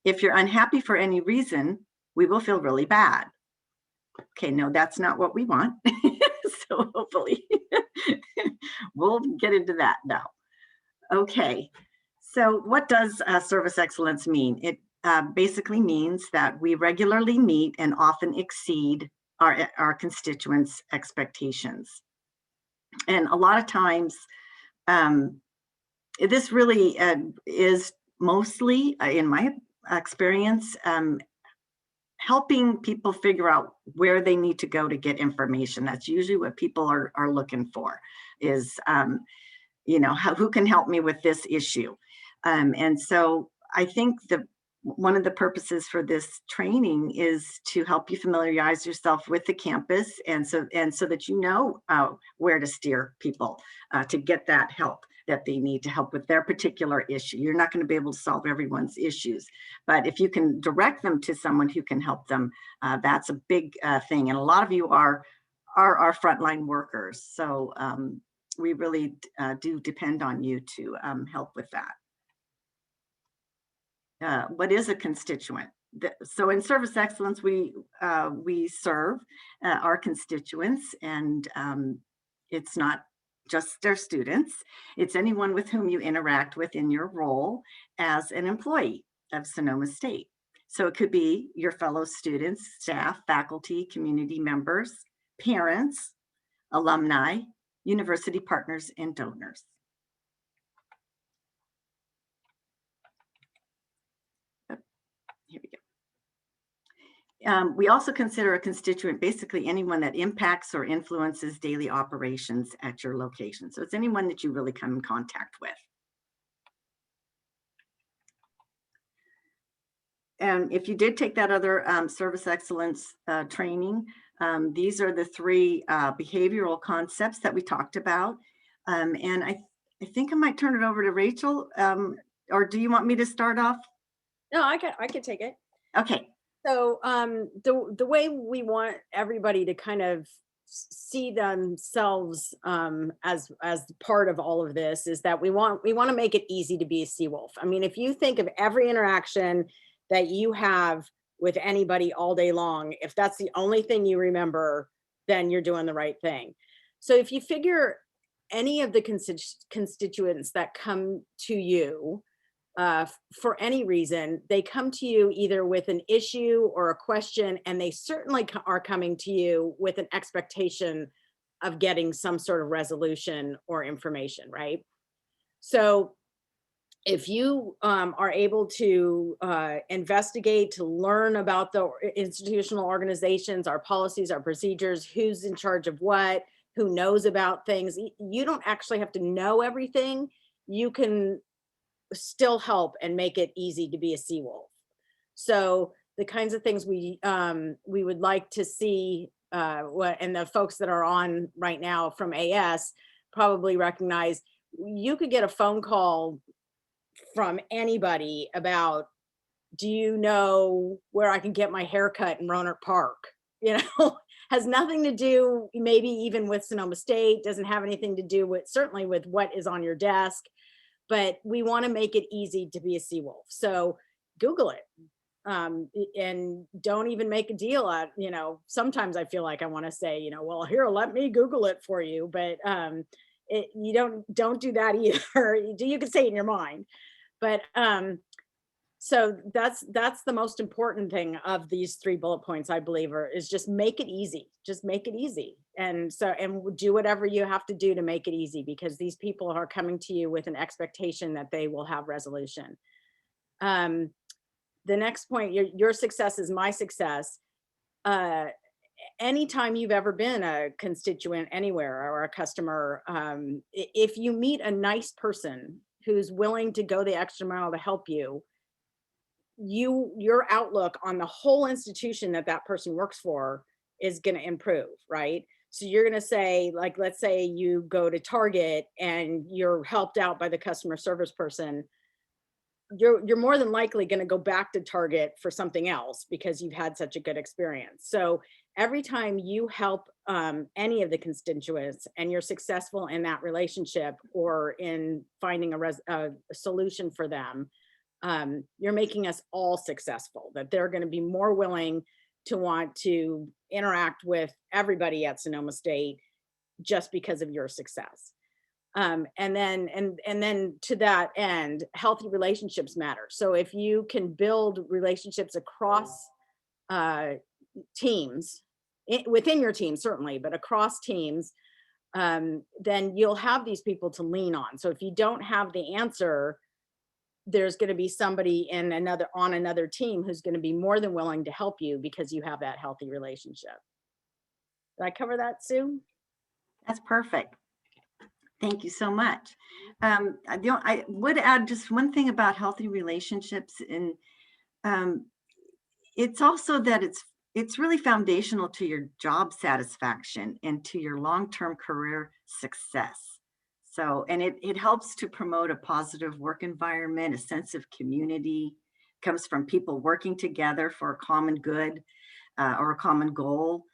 Speaker 3: If you're unhappy for any reason, we will feel really bad. Okay, no, that's not what we want. So hopefully we'll get into that now. Okay, so what does service excellence mean? It basically means that we regularly meet and often exceed our constituents' expectations. And a lot of times, this really is mostly, in my experience, helping people figure out where they need to go to get information. That's usually what people are looking for is, you know, who can help me with this issue? And so I think one of the purposes for this training is to help you familiarize yourself with the campus, and so that you know where to steer people to get that help that they need to help with their particular issue. You're not going to be able to solve everyone's issues, but if you can direct them to someone who can help them, that's a big thing. And a lot of you are our frontline workers, so we really do depend on you to help with that. What is a constituent? So in service excellence, we serve our constituents, and it's not just their students. It's anyone with whom you interact with in your role as an employee of Sonoma State. So it could be your fellow students, staff, faculty, community members, parents, alumni, university partners, and donors. Here we go. We also consider a constituent basically anyone that impacts or influences daily operations at your location. So it's anyone that you really come in contact with. And if you did take that other service excellence training, these are the three behavioral concepts that we talked about. And I think I might turn it over to Rachel, or do you want me to start off?
Speaker 4: No, I could take it.
Speaker 3: Okay.
Speaker 4: So the way we want everybody to kind of see themselves as part of all of this is that we want to make it easy to be a sea wolf. I mean, if you think of every interaction that you have with anybody all day long, if that's the only thing you remember, then you're doing the right thing. So if you figure any of the constituents that come to you for any reason, they come to you either with an issue or a question, and they certainly are coming to you with an expectation of getting some sort of resolution or information, right? So if you are able to investigate, to learn about the institutional organizations, our policies, our procedures, who's in charge of what, who knows about things, you don't actually have to know everything. You can still help and make it easy to be a sea wolf. So the kinds of things we would like to see, and the folks that are on right now from AS probably recognize, you could get a phone call from anybody about, do you know where I can get my haircut in Roanoke Park? You know, has nothing to do maybe even with Sonoma State, doesn't have anything to do with, certainly with what is on your desk, but we want to make it easy to be a sea wolf. So Google it, and don't even make a deal out, you know, sometimes I feel like I want to say, you know, well, here, let me Google it for you, but you don't do that either. You can say it in your mind, but so that's the most important thing of these 3 bullet points, I believe, is just make it easy. Just make it easy. And do whatever you have to do to make it easy, because these people are coming to you with an expectation that they will have resolution. The next point, your success is my success. Anytime you've ever been a constituent anywhere or a customer, if you meet a nice person who's willing to go the extra mile to help you, your outlook on the whole institution that person works for is going to improve, right? So you're going to say, like, let's say you go to Target and you're helped out by the customer service person, you're more than likely going to go back to Target for something else because you've had such a good experience. So every time you help any of the constituents and you're successful in that relationship or in finding a solution for them, you're making us all successful, that they're going to be more willing to want to interact with everybody at Sonoma State just because of your success. And then to that end, healthy relationships matter. So if you can build relationships across teams, within your team certainly, but across teams, then you'll have these people to lean on. So if you don't have the answer, there's going to be somebody on another team who's going to be more than willing to help you because you have that healthy relationship. Did I cover that, Sue?
Speaker 3: That's perfect. Thank you so much. I would add just one thing about healthy relationships, and it's also that it's really foundational to your job satisfaction and to your long-term career success. So, and it helps to promote a positive work environment, a sense of community, comes from people working together for a common good or a common goal.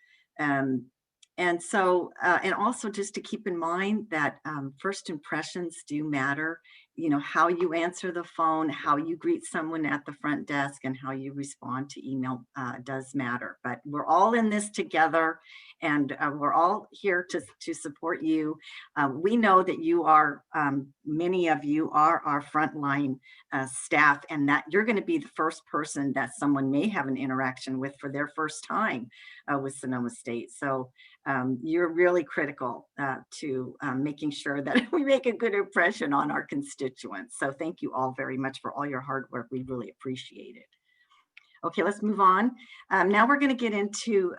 Speaker 3: And so, and also just to keep in mind that first impressions do matter. You know, how you answer the phone, how you greet someone at the front desk, and how you respond to email does matter. But we're all in this together, and we're all here to support you. We know that you are, many of you are our frontline staff, and that you're going to be the first person that someone may have an interaction with for their first time with Sonoma State. So you're really critical to making sure that we make a good impression on our constituents. So thank you all very much for all your hard work. We really appreciate it. Okay, let's move on. Now we're going to get into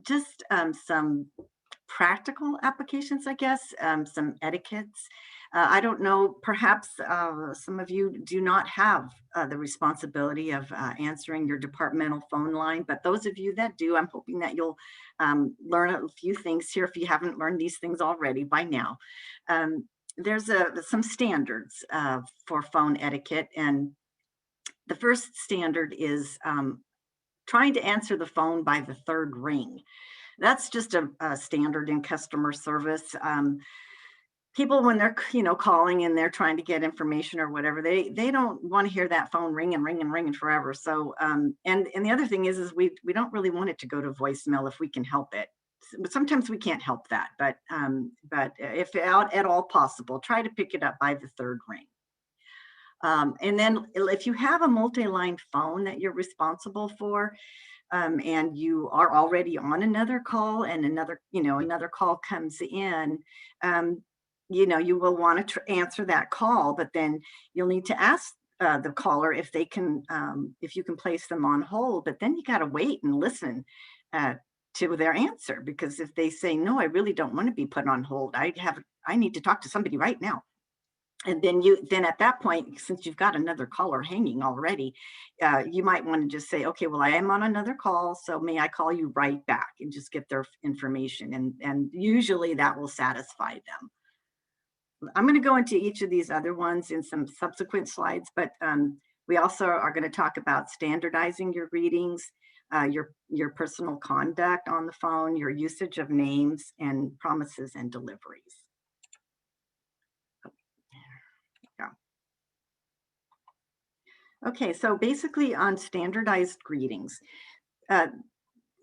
Speaker 3: just some practical applications, I guess, some etiquettes. I don't know, perhaps some of you do not have the responsibility of answering your departmental phone line, but those of you that do, I'm hoping that you'll learn a few things here if you haven't learned these things already by now. There's some standards for phone etiquette, and the first standard is trying to answer the phone by the third ring. That's just a standard in customer service. People, when they're, calling and they're trying to get information or whatever, they don't want to hear that phone ring and ring and ring and forever. So and the other thing is we don't really want it to go to voicemail if we can help it. But sometimes we can't help that, but if at all possible, try to pick it up by the third ring. And then if you have a multi-line phone that you're responsible for, and you are already on another call and another call comes in, you will want to answer that call, but then you'll need to ask the caller if they can, if you can place them on hold, but then you got to wait and listen uh, to their answer, because if they say, no, I really don't want to be put on hold. I need to talk to somebody right now. And then at that point, since you've got another caller hanging already, you might want to just say, okay, well, I am on another call, so may I call you right back, and just get their information. And usually that will satisfy them. I'm going to go into each of these other ones in some subsequent slides, but we also are going to talk about standardizing your greetings, your personal conduct on the phone, your usage of names and promises and deliveries. Okay, so basically on standardized greetings,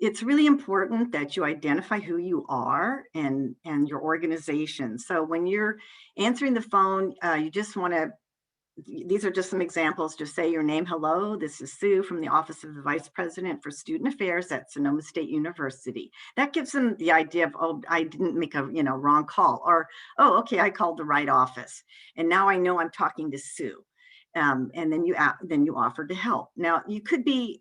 Speaker 3: it's really important that you identify who you are and your organization. So when you're answering the phone, you just want to, these are just some examples. Just say your name. Hello, this is Sue from the Office of the Vice President for Student Affairs at Sonoma State University. That gives them the idea of, oh, I didn't make a wrong call, or, oh, okay, I called the right office, and now I know I'm talking to Sue. And then you offer to help. Now you could be,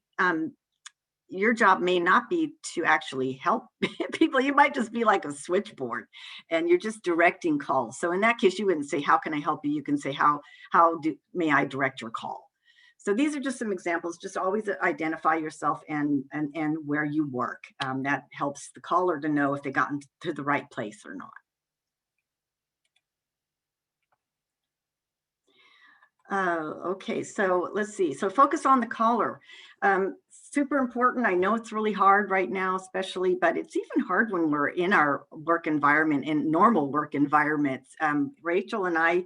Speaker 3: your job may not be to actually help people. You might just be like a switchboard and you're just directing calls. So in that case, you wouldn't say, how can I help you? You can say, may I direct your call? So these are just some examples. Just always identify yourself and where you work. That helps the caller to know if they got to the right place or not. Okay, so let's see. So focus on the caller. Super important. I know it's really hard right now, especially, but it's even hard when we're in our work environment, in normal work environments. Rachel and I,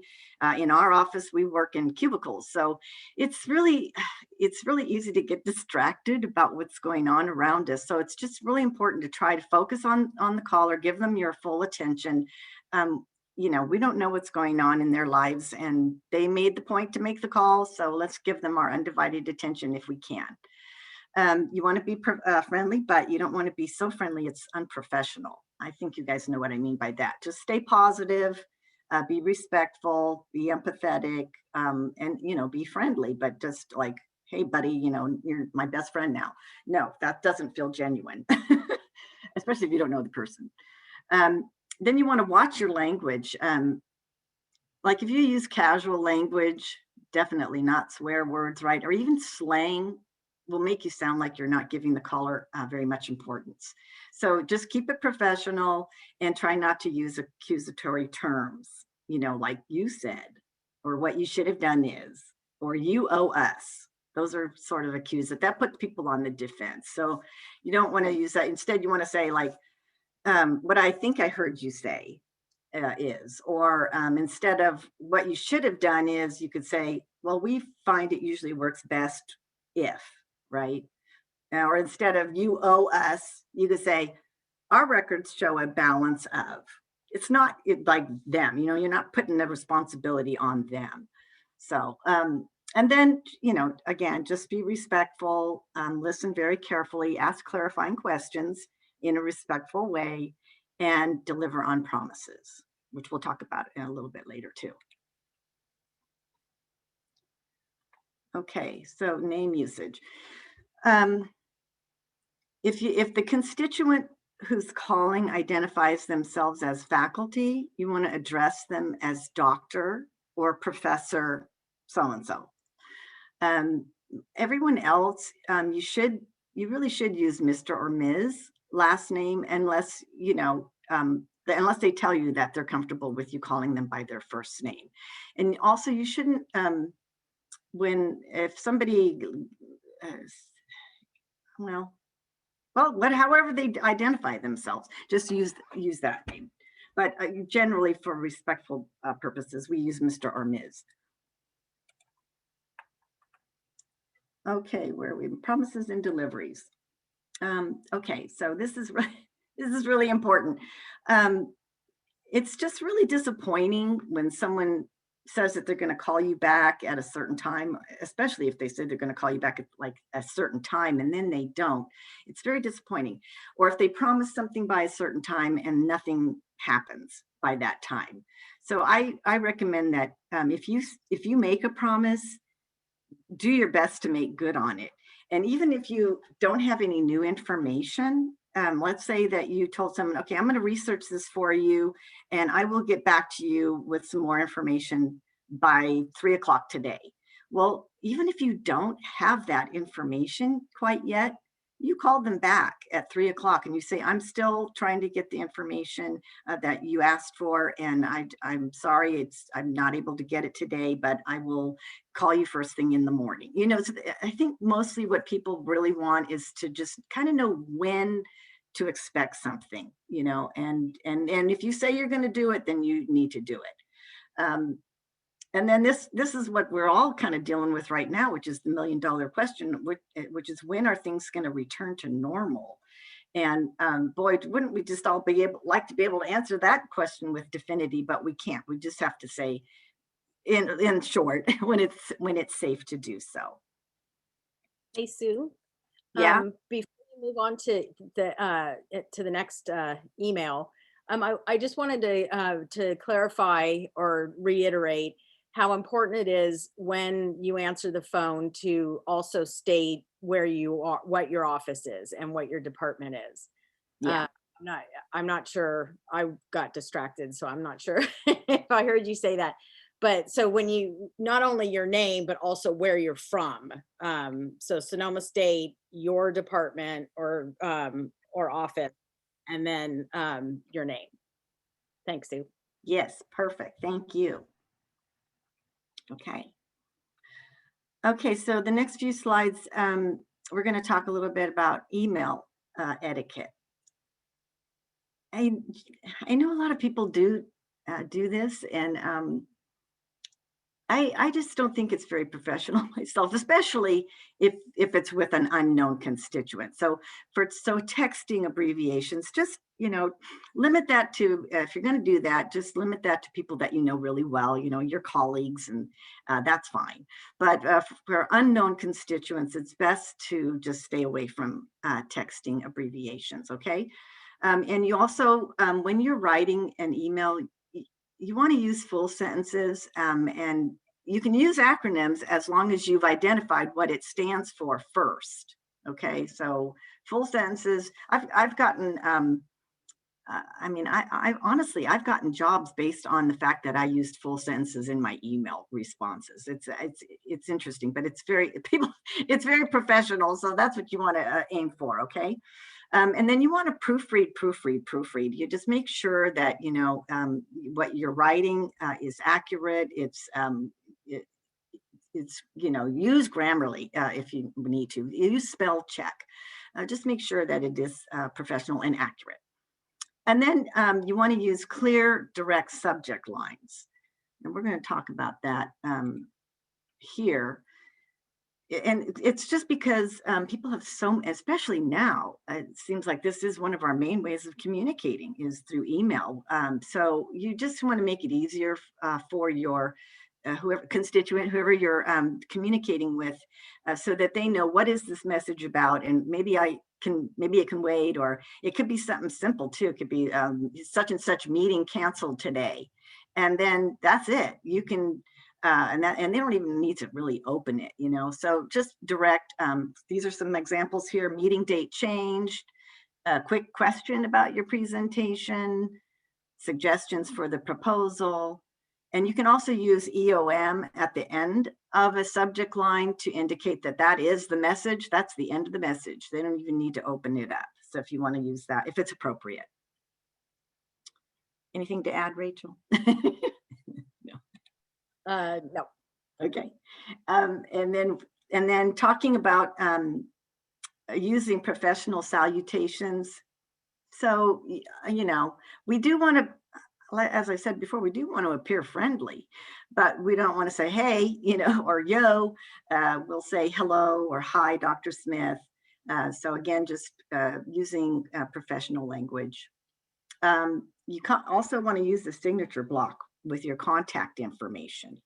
Speaker 3: in our office, we work in cubicles. So it's really easy to get distracted about what's going on around us. So it's just really important to try to focus on the caller, give them your full attention. We don't know what's going on in their lives, and they made the point to make the call. So let's give them our undivided attention if we can. You want to be friendly, but you don't want to be so friendly it's unprofessional. I think you guys know what I mean by that. Just stay positive, be respectful, be empathetic, and be friendly, but just like, hey, buddy, you're my best friend now. No, that doesn't feel genuine, especially if you don't know the person. Then you want to watch your language. Like if you use casual language, definitely not swear words, right? Or even slang will make you sound like you're not giving the caller very much importance. So just keep it professional and try not to use accusatory terms, like you said, or what you should have done is, or you owe us. Those are sort of accused. That puts people on the defense. So you don't want to use that. Instead, you want to say like, what I think I heard you say is, or instead of what you should have done is, you could say, well, we find it usually works best if, right? Or instead of you owe us, you could say, our records show a balance of. It's not like them, you're not putting the responsibility on them. So, and then, again, just be respectful, listen very carefully, ask clarifying questions in a respectful way, and deliver on promises, which we'll talk about in a little bit later too. Okay, so name usage. If the constituent who's calling identifies themselves as faculty, you want to address them as doctor or professor so-and-so. Everyone else, you really should use Mr. or Ms. last name, unless unless they tell you that they're comfortable with you calling them by their first name. And also you shouldn't, if somebody, Well, however they identify themselves, just use that name. But generally, for respectful purposes, we use Mr. or Ms. Okay, where are we? Promises and deliveries. Okay, so this is really important. It's just really disappointing when someone says that they're going to call you back at a certain time, especially if they say they're going to call you back at like a certain time and then they don't. It's very disappointing. Or if they promise something by a certain time and nothing happens by that time. So I recommend that if you make a promise, do your best to make good on it. And even if you don't have any new information, let's say that you told someone, okay, I'm going to research this for you and I will get back to you with some more information by 3 o'clock today. Well, even if you don't have that information quite yet, you call them back at 3 o'clock and you say, I'm still trying to get the information that you asked for. And I'm sorry, I'm not able to get it today, but I will call you first thing in the morning. You know, so I think mostly what people really want is to just kind of know when to expect something, you know, and if you say you're going to do it, then you need to do it. And then this is what we're all kind of dealing with right now, which is the $1 million question, which is when are things going to return to normal? And boy, wouldn't we just all like to be able to answer that question with definity, but we can't. We just have to say in short when it's safe to do so.
Speaker 4: Hey, Sue.
Speaker 3: Yeah.
Speaker 4: Before we move on to the next email, I just wanted to clarify or reiterate how important it is when you answer the phone to also state where you are, what your office is, and what your department is.
Speaker 3: Yeah.
Speaker 4: I'm not sure. I got distracted, so I'm not sure if I heard you say that. But so when you, not only your name, but also where you're from. So Sonoma State, your department or office, and then your name. Thanks, Sue.
Speaker 3: Yes, perfect. Thank you. Okay. Okay, so the next few slides, we're going to talk a little bit about email etiquette. I know a lot of people do this, and I just don't think it's very professional myself, especially if it's with an unknown constituent. So texting abbreviations, just, you know, limit that to, if you're going to do that, just limit that to people that you know really well, you know, your colleagues, and that's fine. But for unknown constituents, it's best to just stay away from texting abbreviations, okay? And you also, when you're writing an email, you want to use full sentences, and you can use acronyms as long as you've identified what it stands for first. Okay, so full sentences. I've gotten, I mean, I honestly, I've gotten jobs based on the fact that I used full sentences in my email responses. It's interesting, but it's very professional. So that's what you want to aim for. Okay. And then you want to proofread. You just make sure that, you know, what you're writing is accurate. It's, you know, use Grammarly if you need to. Use spell check. Just make sure that it is professional and accurate. And then you want to use clear, direct subject lines. And we're going to talk about that here. And it's just because people have especially now, it seems like this is one of our main ways of communicating is through email. So you just want to make it easier for your whoever you're communicating with, so that they know what is this message about, and maybe it can wait, or it could be something simple too. It could be such and such meeting canceled today, and then that's it. You can. And they don't even need to really open it, you know. So just direct. These are some examples here. Meeting date changed. A quick question about your presentation. Suggestions for the proposal. And you can also use EOM at the end of a subject line to indicate that that is the message. That's the end of the message. They don't even need to open it up. So if you want to use that, if it's appropriate. Anything to add, Rachel?
Speaker 4: No.
Speaker 3: Okay. And then talking about using professional salutations. So, you know, we do want to, as I said before, we do want to appear friendly, but we don't want to say, hey, you know, or yo. We'll say hello or hi, Dr. Smith. So again, just using professional language. You also want to use the signature block with your contact information.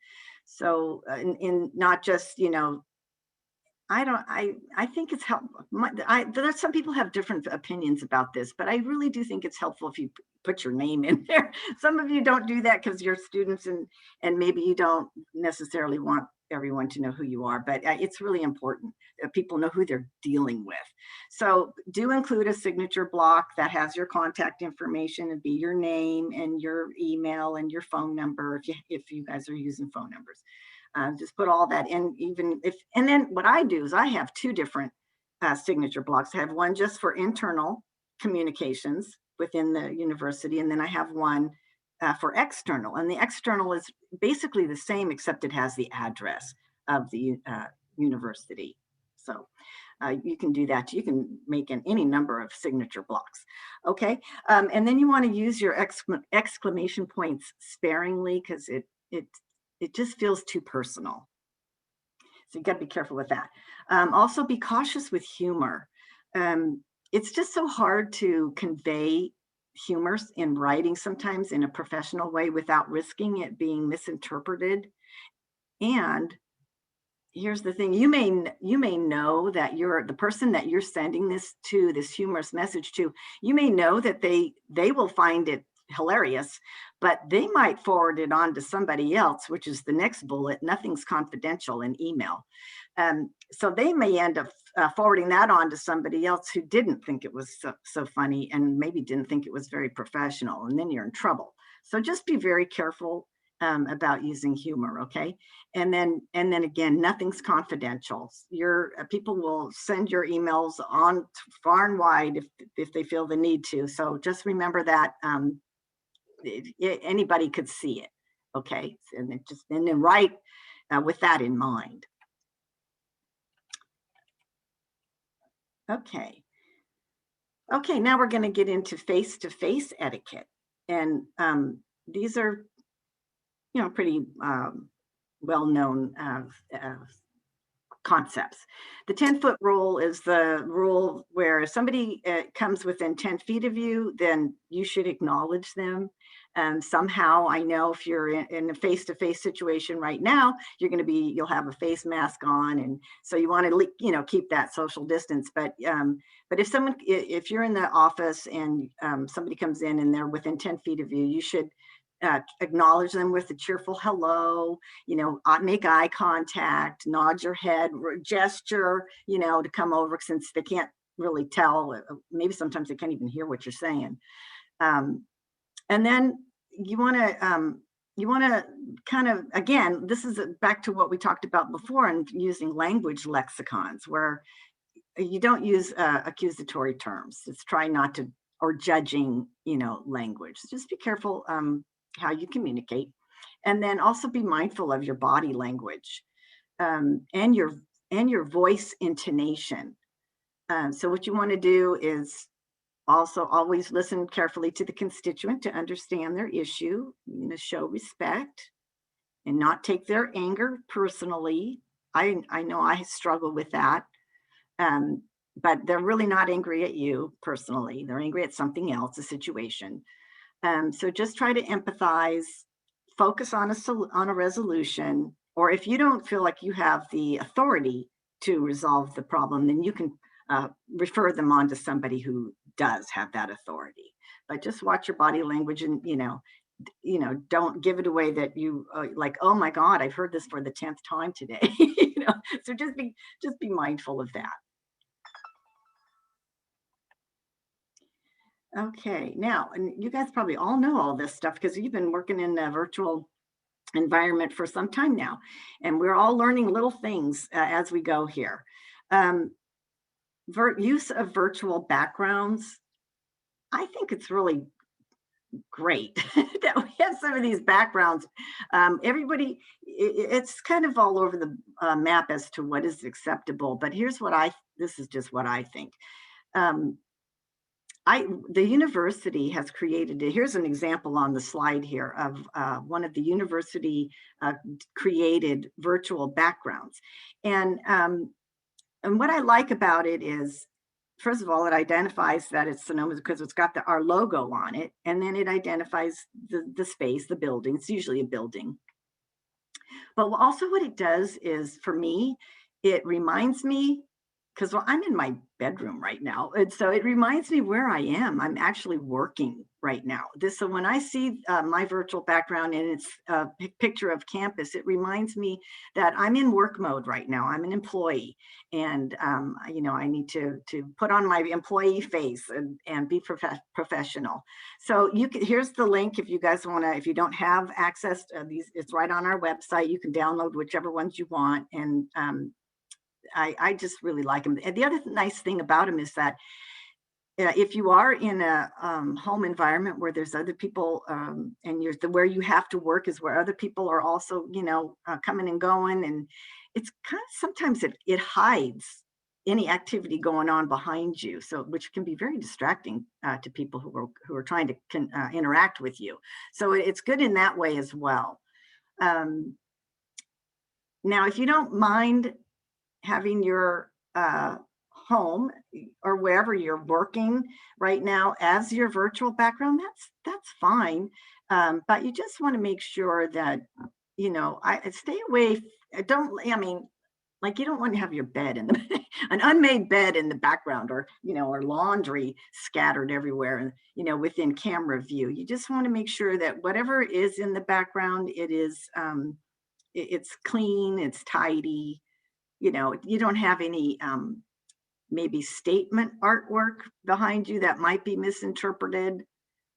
Speaker 3: So in not just, you know, I think it's helpful. There's some people have different opinions about this, but I really do think it's helpful if you put your name in there. Some of you don't do that because you're students and maybe you don't necessarily want everyone to know who you are, but it's really important that people know who they're dealing with. So do include a signature block that has your contact information and be your name and your email and your phone number if you guys are using phone numbers. Just put all that in, even if, and then what I do is I have two different signature blocks. I have one just for internal communications within the university, and then I have one for external. And the external is basically the same, except it has the address of the university. So you can do that. You can make any number of signature blocks. Okay. And then you want to use your exclamation points sparingly because it just feels too personal. So you got to be careful with that. Also be cautious with humor. It's just so hard to convey humor in writing sometimes in a professional way without risking it being misinterpreted. And here's the thing, you may know that the person that you're sending this humorous message to, you may know that they will find it hilarious, but they might forward it on to somebody else, which is the next bullet. Nothing's confidential in email. So they may end up forwarding that on to somebody else who didn't think it was so funny and maybe didn't think it was very professional, and then you're in trouble. So just be very careful about using humor, okay? And then again, nothing's confidential. People will send your emails on far and wide if they feel the need to. So just remember that anybody could see it, okay? And then write with that in mind. Okay. Okay, now we're going to get into face-to-face etiquette, and these are, you know, pretty well-known concepts. The 10-foot rule is the rule where if somebody comes within 10 feet of you, then you should acknowledge them. Somehow, I know if you're in a face-to-face situation right now, you'll have a face mask on, and so you want to, you know, keep that social distance. But if you're in the office and somebody comes in and they're within 10 feet of you, you should acknowledge them with a cheerful hello, you know, make eye contact, nod your head, gesture, you know, to come over, since they can't really tell. Maybe sometimes they can't even hear what you're saying. And then you want to kind of, again, this is back to what we talked about before, and using language lexicons where you don't use accusatory terms. It's try not to, or judging, you know, language. Just be careful how you communicate, and then also be mindful of your body language and your voice intonation. So what you want to do is also always listen carefully to the constituent to understand their issue, you know, show respect and not take their anger personally. I know I struggle with that, but they're really not angry at you personally. They're angry at something else, a situation. So just try to empathize, focus on a resolution, or if you don't feel like you have the authority to resolve the problem, then you can refer them on to somebody who does have that authority. But just watch your body language, and you know, don't give it away that you like, oh my God, I've heard this for the 10th time today. You know, so just be mindful of that. Okay, now, and you guys probably all know all this stuff because you've been working in a virtual environment for some time now, and we're all learning little things as we go here. Use of virtual backgrounds. I think it's really great that we have some of these backgrounds. It's kind of all over the map as to what is acceptable, but here's what I this is just what I think. The university has created, here's an example on the slide here of one of the university created virtual backgrounds. And what I like about it is, first of all, it identifies that it's Sonoma because it's got our logo on it. And then it identifies the space, the building. It's usually a building. But also what it does is, for me, it reminds me, because I'm in my bedroom right now. And so it reminds me where I am. I'm actually working right now. So when I see my virtual background and it's a picture of campus, it reminds me that I'm in work mode right now. I'm an employee, and you know, I need to put on my employee face and be professional. So here's the link if you guys want to, if you don't have access to these, it's right on our website. You can download whichever ones you want. And I just really like them. And the other nice thing about them is that if you are in a home environment where there's other people, and where you have to work is where other people are also, you know, coming and going, and it's kind of, sometimes it hides any activity going on behind you, so which can be very distracting to people who are trying to interact with you. So it's good in that way as well. Now, if you don't mind having your home or wherever you're working right now as your virtual background, that's fine. But you just want to make sure that, you know, I stay away. I mean, like, you don't want to have your bed in an unmade bed in the background, or, you know, or laundry scattered everywhere, and, you know, within camera view. You just want to make sure that whatever is in the background, it is, it's clean, it's tidy. You know, you don't have any maybe statement artwork behind you that might be misinterpreted,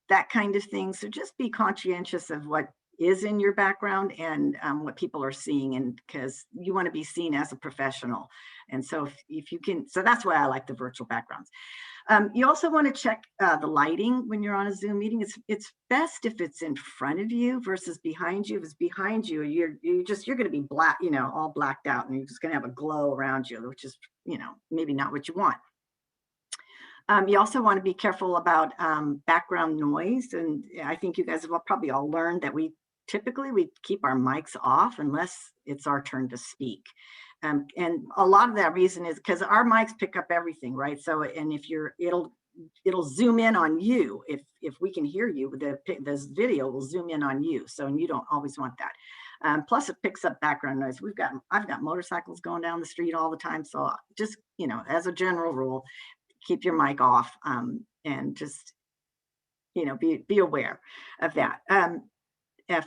Speaker 3: that kind of thing. So just be conscientious of what is in your background and what people are seeing, and because you want to be seen as a professional. And so if you can, so that's why I like the virtual backgrounds. You also want to check the lighting when you're on a Zoom meeting. It's best if it's in front of you versus behind you. If it's behind you, you're going to be black, you know, all blacked out, and you're just going to have a glow around you, which is, you know, maybe not what you want. You also want to be careful about background noise. And I think you guys have probably all learned that we keep our mics off unless it's our turn to speak. And a lot of that reason is because our mics pick up everything, right? So, and if it'll zoom in on you. If we can hear you, this video will zoom in on you. So, and you don't always want that. Plus it picks up background noise. I've got motorcycles going down the street all the time. So just, you know, as a general rule, keep your mic off, and just, you know, be aware of that.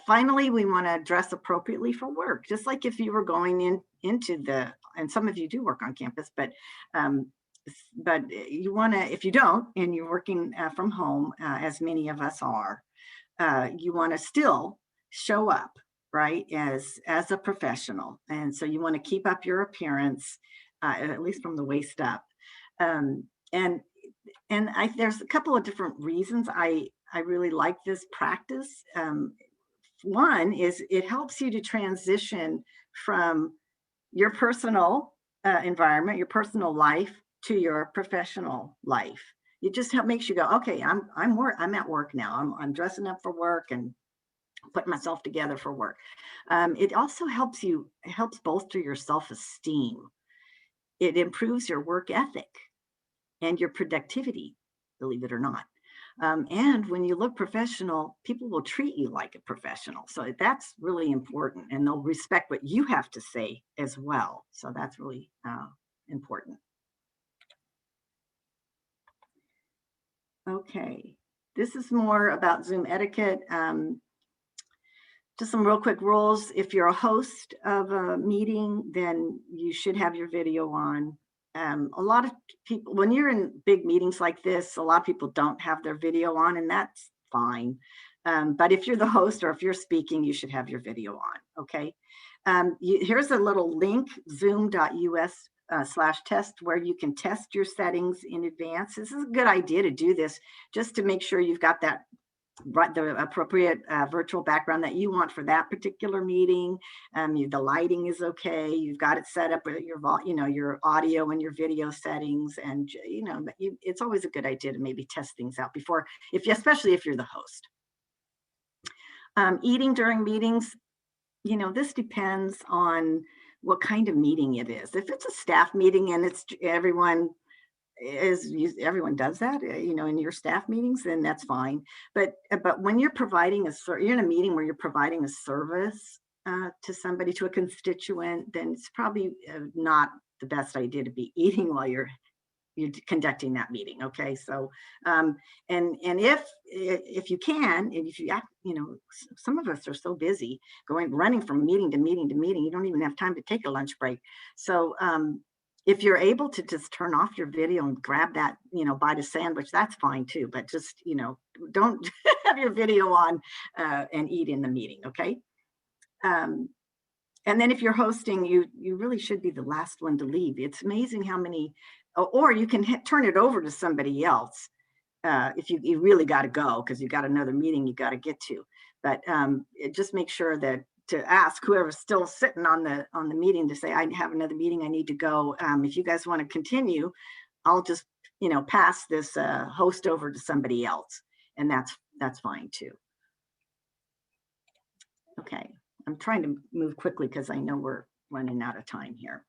Speaker 3: Finally, we want to dress appropriately for work, just like if you were going into and some of you do work on campus, but you want to, if you don't, and you're working from home, as many of us are, you want to still show up, right, as a professional. And so you want to keep up your appearance, at least from the waist up. And there's a couple of different reasons I really like this practice. One is it helps you to transition from your personal environment, your personal life, to your professional life. It just makes you go, okay, I'm at work now. I'm dressing up for work and putting myself together for work. It also helps bolster your self-esteem. It improves your work ethic and your productivity, believe it or not. And when you look professional, people will treat you like a professional. So that's really important, and they'll respect what you have to say as well. So that's really important. Okay, this is more about Zoom etiquette. Just some real quick rules. If you're a host of a meeting, then you should have your video on. A lot of people, when you're in big meetings like this, a lot of people don't have their video on, and that's fine. But if you're the host or if you're speaking, you should have your video on, okay? Here's a little link, zoom.us/test, where you can test your settings in advance. This is a good idea to do this just to make sure you've got that the appropriate virtual background that you want for that particular meeting. The lighting is okay. You've got it set up with your audio and your video settings, and it's always a good idea to maybe test things out before, especially if you're the host. Eating during meetings, this depends on what kind of meeting it is. If it's a staff meeting and everyone does that, in your staff meetings, then that's fine. But when you're you're in a meeting where you're providing a service to somebody, to a constituent, then it's probably not the best idea to be eating while you're conducting that meeting. Okay, so and if you can, and if you some of us are so busy running from meeting to meeting to meeting, you don't even have time to take a lunch break. So if you're able to just turn off your video and grab that, bite a sandwich, that's fine too. But just, don't have your video on and eat in the meeting, okay? And then if you're hosting, you really should be the last one to leave. It's amazing how many, or you can turn it over to somebody else if you really got to go because you got another meeting you got to get to. But just make sure to ask whoever's still sitting on the meeting to say, I have another meeting, I need to go. If you guys want to continue, I'll just pass this host over to somebody else, and that's fine too. Okay, I'm trying to move quickly because I know we're running out of time here.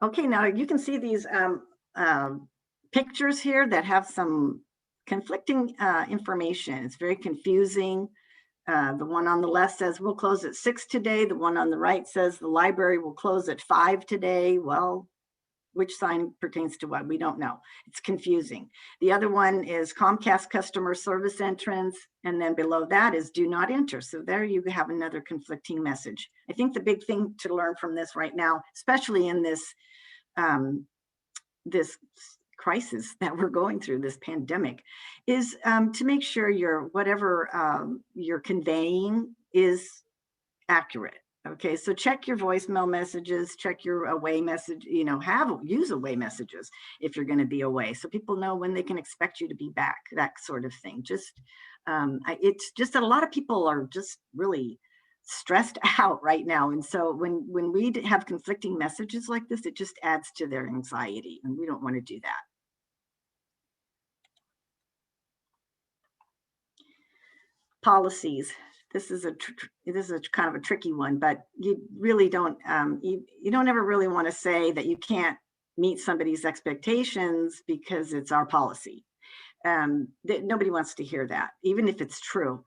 Speaker 3: Okay, now you can see these pictures here that have some conflicting information. It's very confusing. The one on the left says we'll close at 6 today. The one on the right says the library will close at 5 today. Well, which sign pertains to what? We don't know. It's confusing. The other one is Comcast customer service entrance. And then below that is do not enter. So there you have another conflicting message. I think the big thing to learn from this right now, especially in this, this crisis that we're going through, this pandemic, is to make sure whatever you're conveying is accurate. Okay, so check your voicemail messages, check your away message, use away messages if you're going to be away, so people know when they can expect you to be back, that sort of thing. Just it's just that a lot of people are just really stressed out right now, and so when we have conflicting messages like this, it just adds to their anxiety, and we don't want to do that. Policies. This is a kind of a tricky one, but you really don't you don't ever really want to say that you can't meet somebody's expectations because it's our policy. Nobody wants to hear that, even if it's true.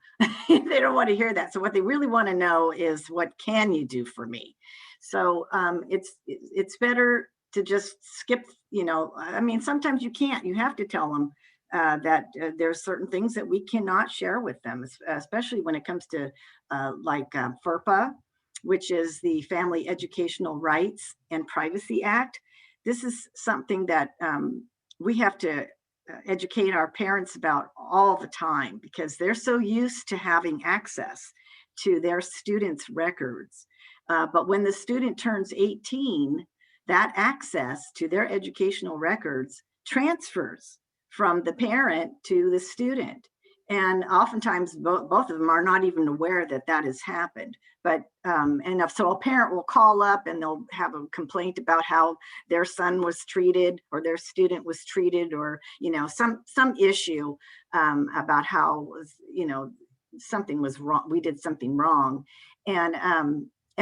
Speaker 3: They don't want to hear that. So what they really want to know is, what can you do for me? So it's better to just skip. I mean, sometimes you can't. You have to tell them that there's certain things that we cannot share with them, especially when it comes to FERPA, which is the Family Educational Rights and Privacy Act. This is something that we have to educate our parents about all the time, because they're so used to having access to their students' records. But when the student turns 18, that access to their educational records transfers from the parent to the student. And oftentimes both of them are not even aware that that has happened. But so a parent will call up and they'll have a complaint about how their son was treated, or their student was treated, or some issue about how something was wrong. We did something wrong, and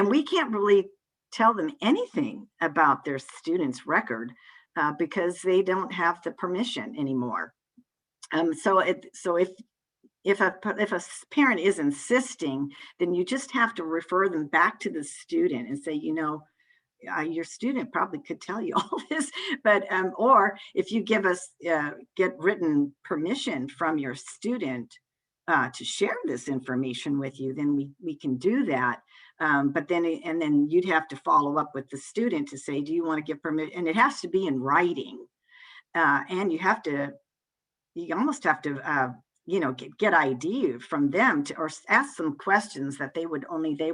Speaker 3: we can't really tell them anything about their student's record because they don't have the permission anymore. So if a parent is insisting, then you just have to refer them back to the student and say, your student probably could tell you all this, but or if you give us get written permission from your student to share this information with you, then we can do that. But then you'd have to follow up with the student to say, do you want to give permission? And it has to be in writing, and you almost have to get ID from them or ask some questions that they would,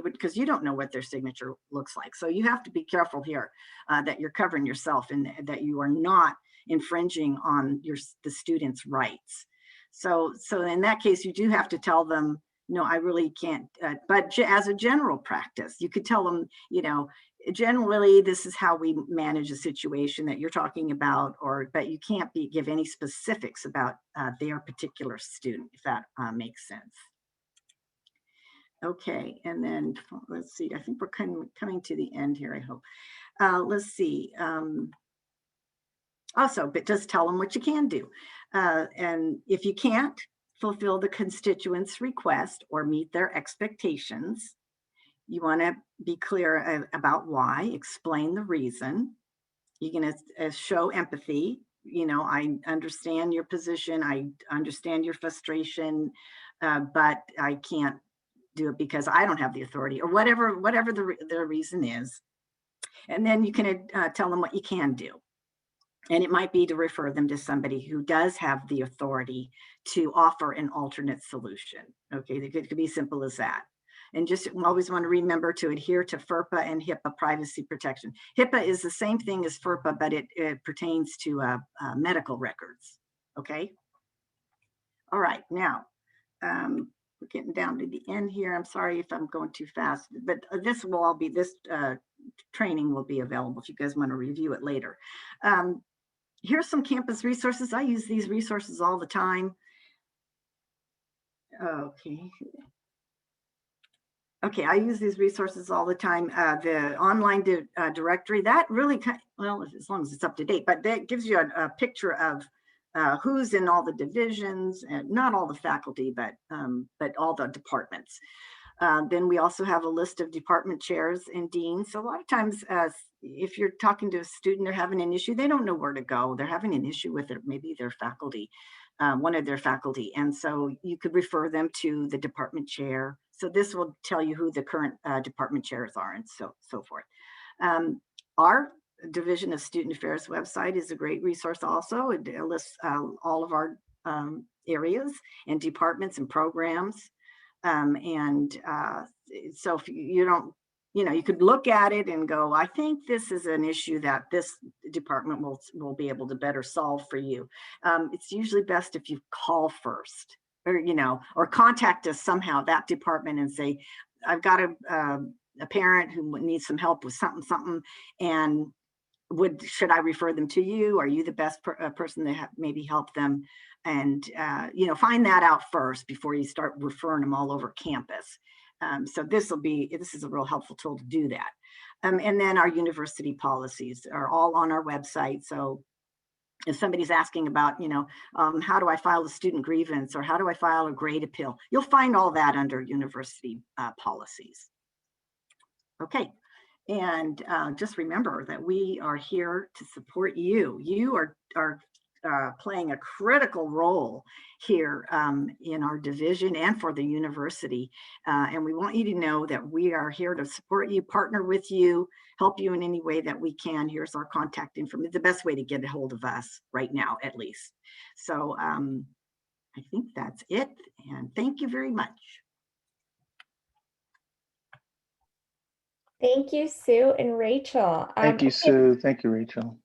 Speaker 3: because you don't know what their signature looks like. So you have to be careful here that you're covering yourself and that you are not infringing on the student's rights. So in that case, you do have to tell them, no, I really can't. But as a general practice, you could tell them, you know, generally this is how we manage a situation that you're talking about, but you can't give any specifics about their particular student, if that makes sense. Okay, and then let's see, I think we're coming to the end here, I hope. Let's see. Also, but just tell them what you can do. And if you can't fulfill the constituents' request or meet their expectations, you want to be clear about why, explain the reason. You're going to show empathy. You know, I understand your position. I understand your frustration, but I can't do it because I don't have the authority, or whatever the reason is. And then you can tell them what you can do. And it might be to refer them to somebody who does have the authority to offer an alternate solution. Okay, it could be simple as that. And just always want to remember to adhere to FERPA and HIPAA privacy protection. HIPAA is the same thing as FERPA, but it pertains to medical records. Okay. All right, now we're getting down to the end here. I'm sorry if I'm going too fast, but this training will be available if you guys want to review it later. Here's some campus resources. I use these resources all the time. Okay, I use these resources all the time. The online directory, that really, well, as long as it's up to date, but that gives you a picture of who's in all the divisions, and not all the faculty, but all the departments. Then we also have a list of department chairs and deans. So a lot of times, if you're talking to a student, they're having an issue, they don't know where to go. They're having an issue with maybe their faculty, one of their faculty. And so you could refer them to the department chair. So this will tell you who the current department chairs are, and so forth. Our Division of Student Affairs website is a great resource also. It lists all of our areas and departments and programs. So if you don't, you could look at it and go, I think this is an issue that this department will be able to better solve for you. It's usually best if you call first, or contact us somehow, that department, and say, I've got a parent who needs some help with something, and should I refer them to you? Are you the best person to maybe help them? And find that out first before you start referring them all over campus. So this is a real helpful tool to do that. And then our university policies are all on our website. So if somebody's asking about, how do I file a student grievance, or how do I file a grade appeal, you'll find all that under university policies. Okay. And just remember that we are here to support you. You are playing a critical role here in our division and for the university. And we want you to know that we are here to support you, partner with you, help you in any way that we can. Here's our contact information. The best way to get a hold of us right now, at least. So I think that's it. And thank you very much.
Speaker 2: Thank you, Sue and Rachel.
Speaker 1: Thank you, Sue. Thank you, Rachel.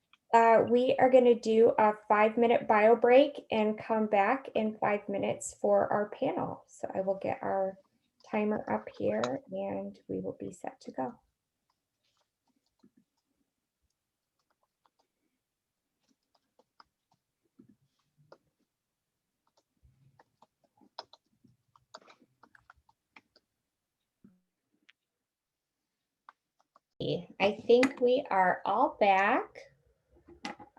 Speaker 2: We are going to do a 5-minute bio break and come back in 5 minutes for our panel. So I will get our timer up here and we will be set to go. I think we are all back,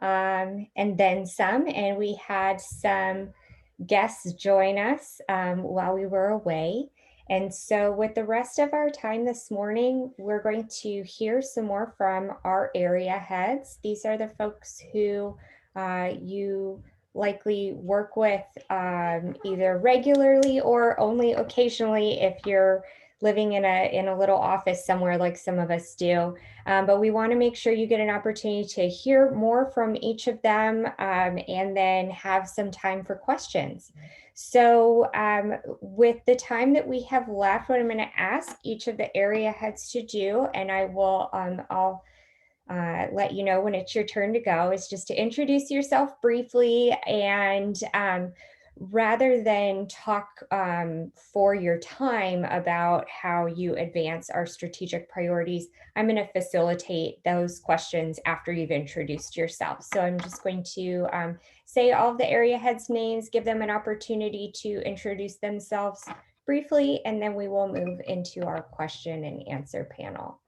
Speaker 2: and then some, and we had some guests join us while we were away. And so with the rest of our time this morning, we're going to hear some more from our area heads. These are the folks who you likely work with either regularly or only occasionally if you're living in a little office somewhere like some of us do. But we want to make sure you get an opportunity to hear more from each of them and then have some time for questions. So with the time that we have left, what I'm going to ask each of the area heads to do, and I'll let you know when it's your turn to go, is just to introduce yourself briefly and rather than talk for your time about how you advance our strategic priorities, I'm going to facilitate those questions after you've introduced yourself. So I'm just going to say all of the area heads' names, give them an opportunity to introduce themselves briefly, and then we will move into our question and answer panel.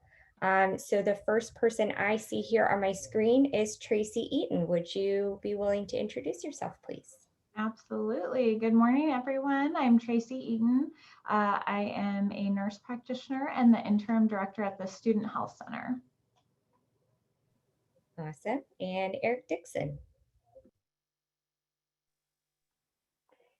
Speaker 2: So the first person I see here on my screen is Tracy Eaton. Would you be willing to introduce yourself, please?
Speaker 5: Absolutely. Good morning, everyone. I'm Tracy Eaton. I am a nurse practitioner and the interim director at the Student Health Center.
Speaker 2: Awesome. And Eric Dixon.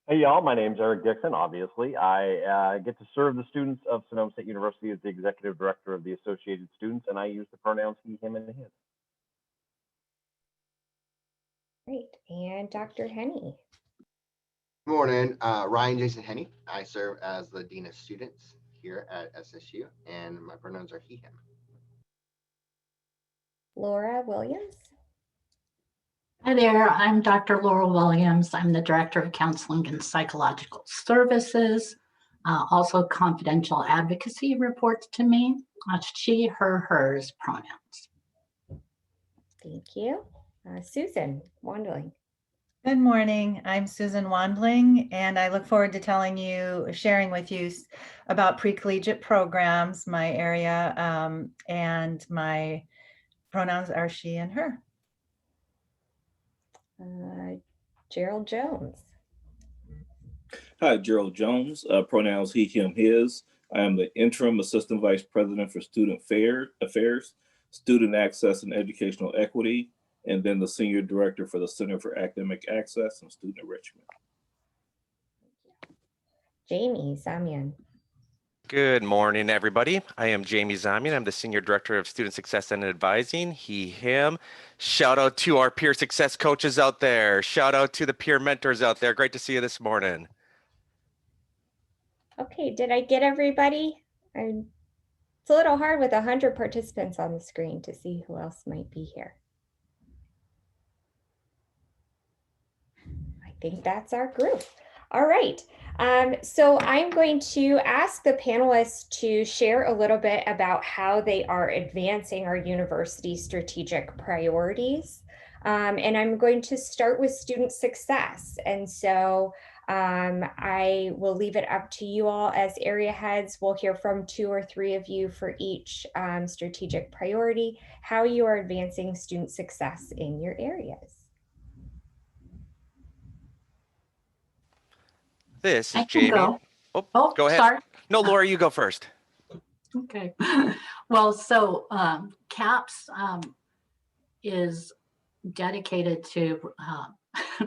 Speaker 6: Hey y'all, my name's Eric Dixon. Obviously, I get to serve the students of Sonoma State University as the executive director of the Associated Students, and I use the pronouns he, him, and his.
Speaker 2: Great. And Dr. Henney.
Speaker 7: Good morning, Ryan Jason Henney. I serve as the Dean of Students here at SSU, and my pronouns are he, him.
Speaker 2: Laura Williams.
Speaker 8: Hi there, I'm Dr. Laura Williams. I'm the Director of Counseling and Psychological Services. Also, confidential advocacy reports to me. She, her, hers pronouns.
Speaker 2: Thank you. Susan Wandling.
Speaker 9: Good morning. I'm Susan Wandling, and I look forward to sharing with you about pre-collegiate programs, my area, and my pronouns are she and her.
Speaker 2: Gerald Jones.
Speaker 10: Hi, Gerald Jones, pronouns he, him, his. I am the interim assistant vice president for student affairs, student access and educational equity, and then the senior director for the Center for Academic Access and Student Enrichment.
Speaker 2: Jamie Zamian.
Speaker 11: Good morning, everybody. I am Jamie Zamian. I'm the Senior Director of Student Success and Advising, he, him. Shout out to our peer success coaches out there. Shout out to the peer mentors out there. Great to see you this morning.
Speaker 2: Okay, did I get everybody? It's a little hard with 100 participants on the screen to see who else might be here. I think that's our group. All right. So I'm going to ask the panelists to share a little bit about how they are advancing our university strategic priorities. And I'm going to start with student success. And so I will leave it up to you all as area heads. We'll hear from 2 or 3 of you for each strategic priority, how you are advancing student success in your areas.
Speaker 11: This is Jamie. Oh, go ahead.
Speaker 8: Sorry.
Speaker 11: No, Laura, you go first.
Speaker 8: Okay. Well, so CAPS is dedicated to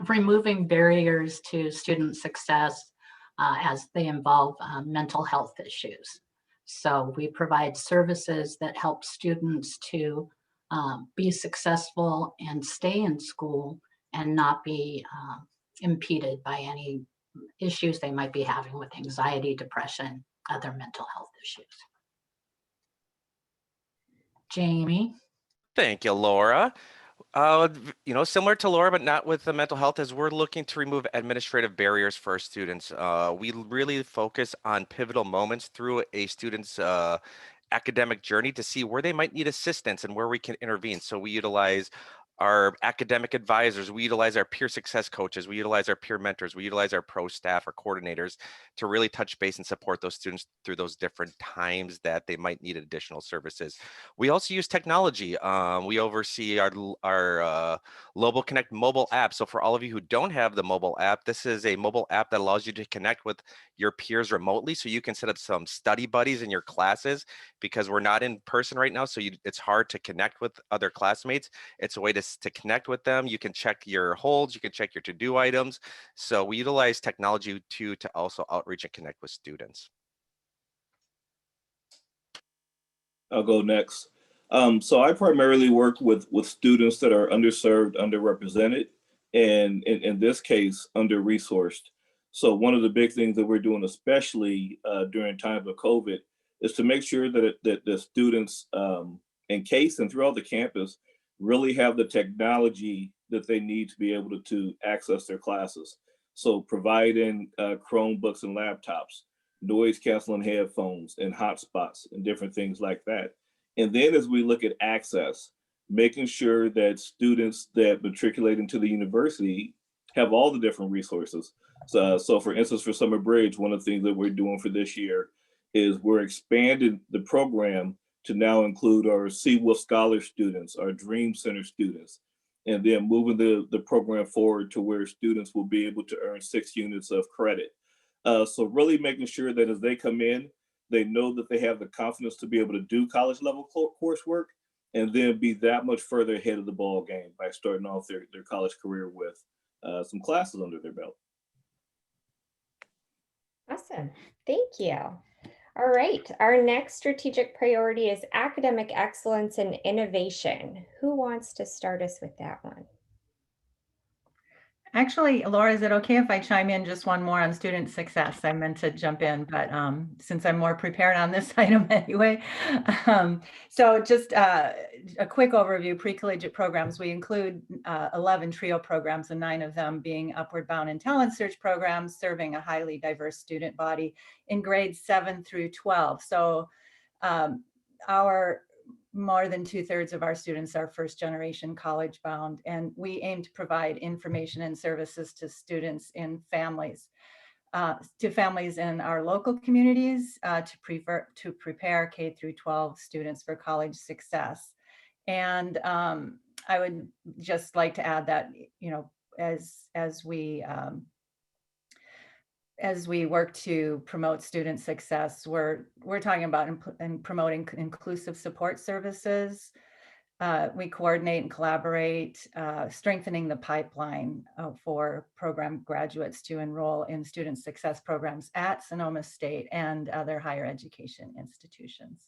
Speaker 8: removing barriers to student success as they involve mental health issues. So we provide services that help students to be successful and stay in school and not be impeded by any issues they might be having with anxiety, depression, other mental health issues. Jamie.
Speaker 11: Thank you, Laura. Similar to Laura, but not with the mental health, as we're looking to remove administrative barriers for our students. We really focus on pivotal moments through a student's academic journey to see where they might need assistance and where we can intervene. So we utilize our academic advisors, we utilize our peer success coaches, we utilize our peer mentors, we utilize our pro staff or coordinators to really touch base and support those students through those different times that they might need additional services. We also use technology. We oversee our Lobo Connect mobile app. So for all of you who don't have the mobile app, this is a mobile app that allows you to connect with your peers remotely. So you can set up some study buddies in your classes because we're not in person right now. So it's hard to connect with other classmates. It's a way to connect with them. You can check your holds, you can check your to-do items. So we utilize technology to also outreach and connect with students.
Speaker 10: I'll go next. So I primarily work with students that are underserved, underrepresented, and in this case, under-resourced. So one of the big things that we're doing, especially during times of COVID, is to make sure that the students in case and throughout the campus really have the technology that they need to be able to access their classes. So providing Chromebooks and laptops, noise canceling headphones and hotspots and different things like that. And then as we look at access, making sure that students that matriculate into the university have all the different resources. So for instance, for Summer Bridge, one of the things that we're doing for this year is we're expanding the program to now include our Seawolf Scholar students, our Dream Center students, and then moving the program forward to where students will be able to earn 6 units of credit. So really making sure that as they come in, they know that they have the confidence to be able to do college level coursework and then be that much further ahead of the ball game by starting off their college career with some classes under their belt.
Speaker 2: Awesome. Thank you. All right. Our next strategic priority is academic excellence and innovation. Who wants to start us with that one?
Speaker 9: Actually, Laura, is it okay if I chime in just one more on student success? I meant to jump in, but since I'm more prepared on this item anyway. So just a quick overview, pre-collegiate programs, we include 11 TRIO programs and 9 of them being Upward Bound and Talent Search programs, serving a highly diverse student body in grades 7 through 12. So our more than 2/3 of our students are first generation college bound, and we aim to provide information and services to students in families, in our local communities to prepare K through 12 students for college success. And I would just like to add that, you know, as we work to promote student success, we're talking about promoting inclusive support services. We coordinate and collaborate, strengthening the pipeline for program graduates to enroll in student success programs at Sonoma State and other higher education institutions.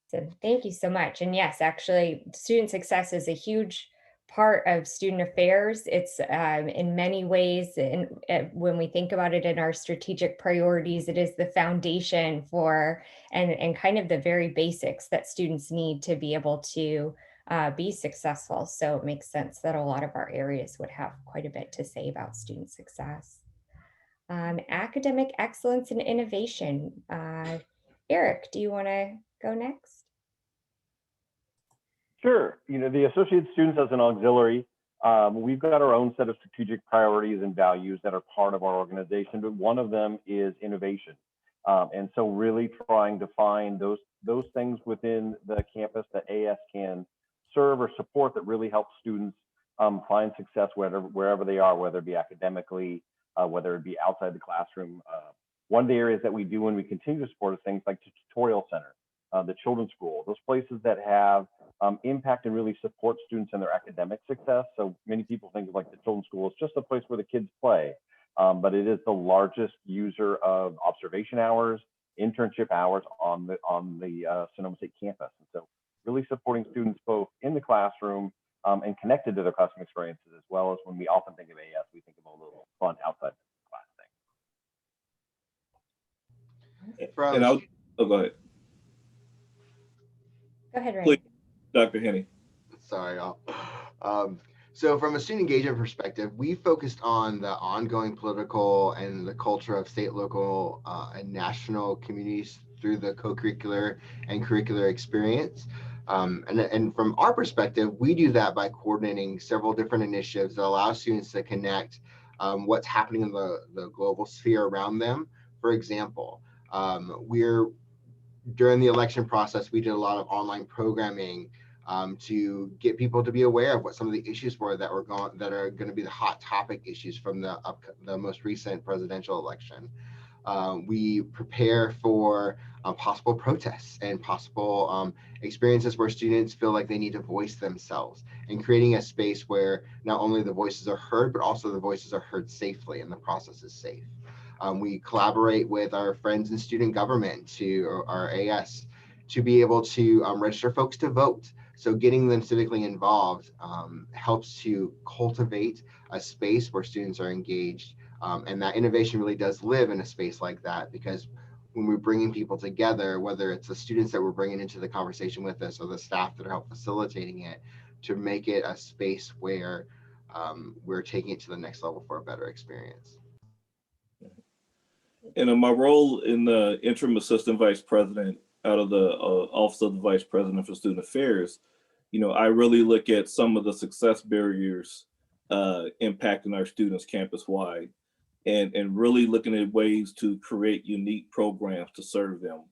Speaker 2: So thank you so much. And yes, actually, student success is a huge part of student affairs. It's in many ways, and when we think about it in our strategic priorities, it is the foundation for and kind of the very basics that students need to be able to be successful. So it makes sense that a lot of our areas would have quite a bit to say about student success. Academic excellence and innovation. Eric, do you want to go next?
Speaker 6: Sure. You know, the associate students as an auxiliary, we've got our own set of strategic priorities and values that are part of our organization, but one of them is innovation. And so really trying to find those things within the campus that AS can serve or support that really help students find success wherever they are, whether it be academically, whether it be outside the classroom. One of the areas that we do and we continue to support is things like the tutorial center, the children's school, those places that have impact and really support students in their academic success. So many people think of like the children's school as just a place where the kids play, but it is the largest user of observation hours, internship hours on the Sonoma State campus. And so really supporting students both in the classroom and connected to their classroom experiences, as well as when we often think of AS, we think of a little fun outside the class thing.
Speaker 10: And I'll go ahead.
Speaker 2: Go ahead, Ray.
Speaker 10: Please, Dr. Henney.
Speaker 7: Sorry, y'all. So from a student engagement perspective, we focused on the ongoing political and the culture of state, local, and national communities through the co-curricular and curricular experience. And from our perspective, we do that by coordinating several different initiatives that allow students to connect what's happening in the global sphere around them. For example, during the election process, we did a lot of online programming to get people to be aware of what some of the issues were that are going to be the hot topic issues from the most recent presidential election. We prepare for possible protests and possible experiences where students feel like they need to voice themselves, and creating a space where not only the voices are heard, but also the voices are heard safely and the process is safe. We collaborate with our friends in student government, or our AS, to be able to register folks to vote. So getting them civically involved helps to cultivate a space where students are engaged. And that innovation really does live in a space like that, because when we're bringing people together, whether it's the students that we're bringing into the conversation with us or the staff that are help facilitating it, to make it a space where we're taking it to the next level for a better experience.
Speaker 10: And in my role in the interim assistant vice president out of the office of the vice president for student affairs, I really look at some of the success barriers impacting our students campus wide, and really looking at ways to create unique programs to serve them.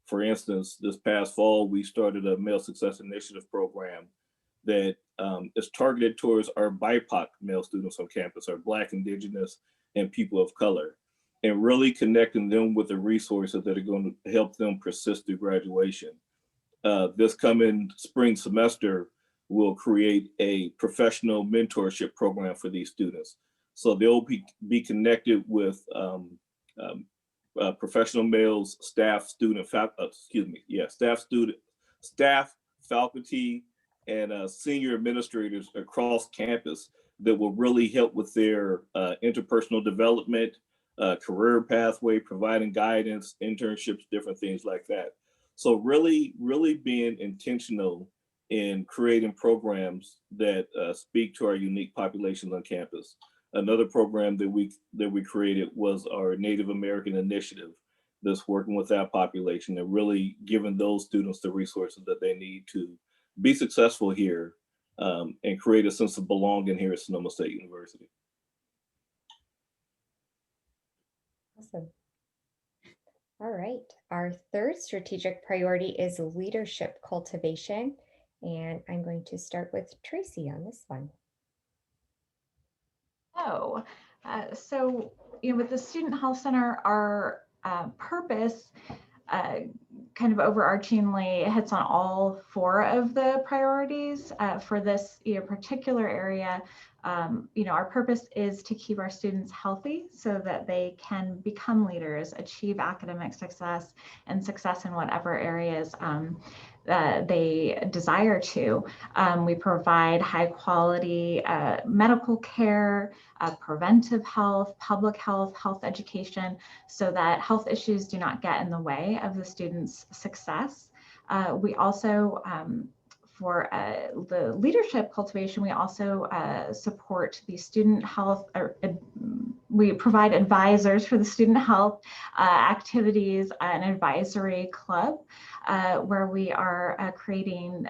Speaker 10: For instance, this past fall, we started a male success initiative program that is targeted towards our BIPOC male students on campus, our Black, Indigenous, and people of color, and really connecting them with the resources that are going to help them persist through graduation. This coming spring semester, we'll create a professional mentorship program for these students. So they'll be connected with professional males, staff, staff, faculty, and senior administrators across campus that will really help with their interpersonal development, career pathway, providing guidance, internships, different things like that. So really, really being intentional in creating programs that speak to our unique populations on campus. Another program that we created was our Native American initiative that's working with that population and really giving those students the resources that they need to be successful here and create a sense of belonging here at Sonoma State University.
Speaker 2: Awesome. All right. Our third strategic priority is leadership cultivation. And I'm going to start with Tracy on this one.
Speaker 5: So with the Student Health Center, our purpose kind of overarchingly hits on all 4 of the priorities for this particular area. Our purpose is to keep our students healthy so that they can become leaders, achieve academic success, and success in whatever areas they desire to. We provide high quality medical care, preventive health, public health, health education, so that health issues do not get in the way of the students' success. We also, for the leadership cultivation, we also support the student health, we provide advisors for the student health activities, an advisory club where we are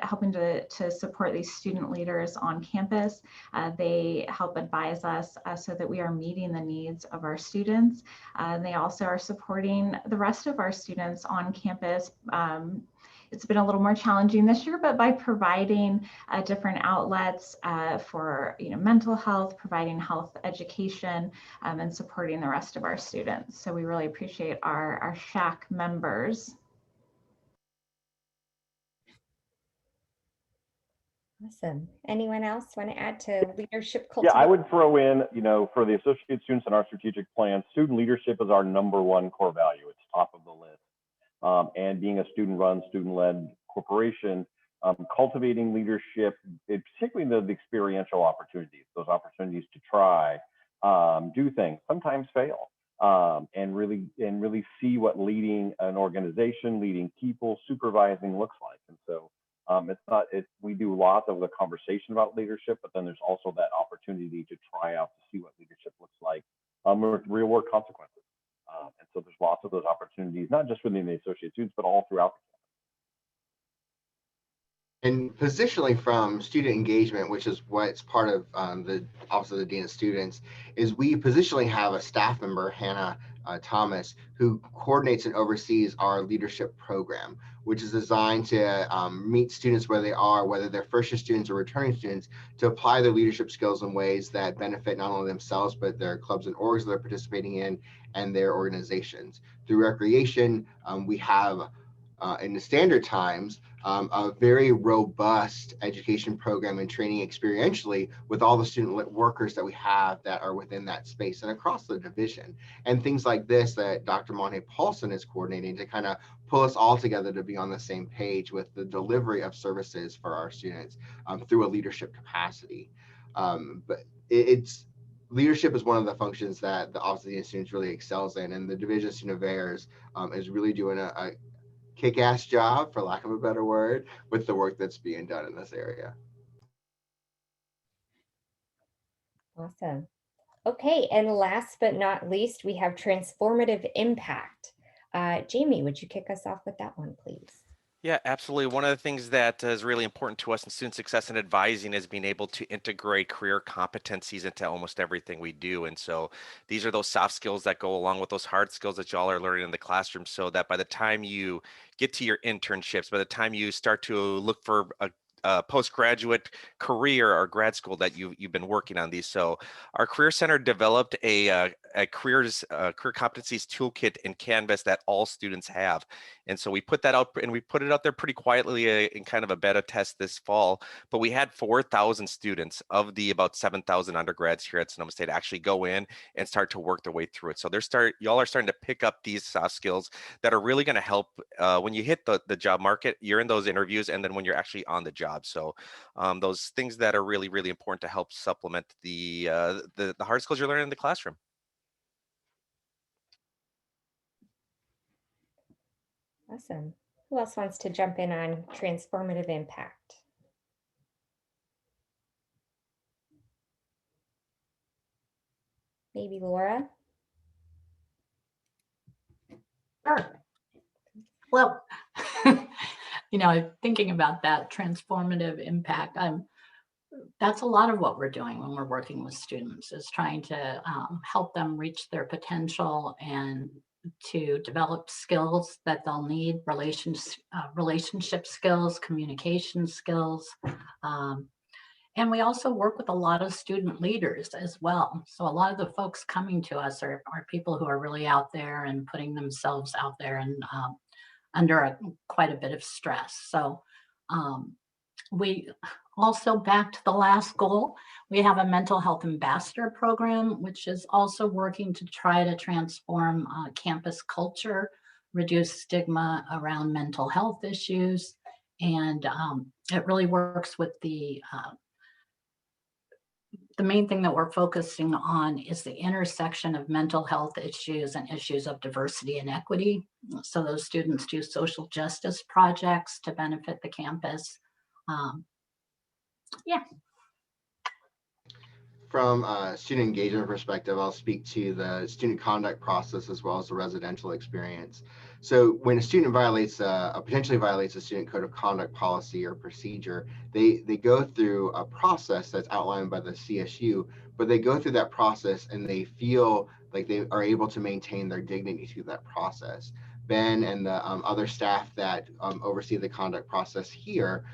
Speaker 5: helping to support these student leaders on campus. They help advise us so that we are meeting the needs of our students. They also are supporting the rest of our students on campus. It's been a little more challenging this year, but by providing different outlets for mental health, providing health education, and supporting the rest of our students. So we really appreciate our SHAC members.
Speaker 2: Awesome. Anyone else want to add to leadership cultivation?
Speaker 6: Yeah, I would throw in, for the associate students in our strategic plan, student leadership is our #1 core value. It's top of the list. And being a student-run, student-led corporation, cultivating leadership, particularly the experiential opportunities, those opportunities to try, do things, sometimes fail, and really see what leading an organization, leading people, supervising looks like. And so we do lots of the conversation about leadership, but then there's also that opportunity to try out to see what leadership looks like with real world consequences. And so there's lots of those opportunities, not just within the associate students, but all throughout the campus.
Speaker 7: And positionally from student engagement, which is what's part of the Office of the Dean of Students, is we positionally have a staff member, Hannah Thomas, who coordinates and oversees our leadership program, which is designed to meet students where they are, whether they're first-year students or returning students, to apply their leadership skills in ways that benefit not only themselves, but their clubs and orgs they're participating in and their organizations. Through recreation, we have in the standard times, a very robust education program and training experientially with all the student workers that we have that are within that space and across the division. And things like this that Dr. Monte Paulson is coordinating to kind of pull us all together to be on the same page with the delivery of services for our students through a leadership capacity. But leadership is one of the functions that the Office of the Dean of Students really excels in, and the Division of Student Affairs is really doing a kick-ass job, for lack of a better word, with the work that's being done in this area.
Speaker 2: Awesome. Okay, and last but not least, we have transformative impact. Jamie, would you kick us off with that one, please?
Speaker 11: Yeah, absolutely. One of the things that is really important to us in student success and advising is being able to integrate career competencies into almost everything we do. And so these are those soft skills that go along with those hard skills that y'all are learning in the classroom, so that by the time you get to your internships, by the time you start to look for a postgraduate career or grad school, that you've been working on these. So our Career Center developed a career competencies toolkit in Canvas that all students have. And so we put that out, and we put it out there pretty quietly in kind of a beta test this fall. But we had 4,000 students of the about 7,000 undergrads here at Sonoma State actually go in and start to work their way through it. So y'all are starting to pick up these soft skills that are really going to help when you hit the job market. You're in those interviews, and then when you're actually on the job. So those things that are really, really important to help supplement the hard skills you're learning in the classroom.
Speaker 2: Awesome. Who else wants to jump in on transformative impact? Maybe Laura?
Speaker 8: Sure. Well, thinking about that transformative impact, that's a lot of what we're doing when we're working with students, is trying to help them reach their potential and to develop skills that they'll need, relationship skills, communication skills. And we also work with a lot of student leaders as well. So a lot of the folks coming to us are people who are really out there and putting themselves out there and under quite a bit of stress. So we also, back to the last goal, we have a mental health ambassador program, which is also working to try to transform campus culture, reduce stigma around mental health issues. And it really works with the main thing that we're focusing on is the intersection of mental health issues and issues of diversity and equity. So those students do social justice projects to benefit the campus. Yeah.
Speaker 7: From a student engagement perspective, I'll speak to the student conduct process as well as the residential experience. So when a student potentially violates a student code of conduct policy or procedure, they go through a process that's outlined by the CSU, but they go through that process and they feel like they are able to maintain their dignity through that process. Ben and the other staff that oversee the conduct process here,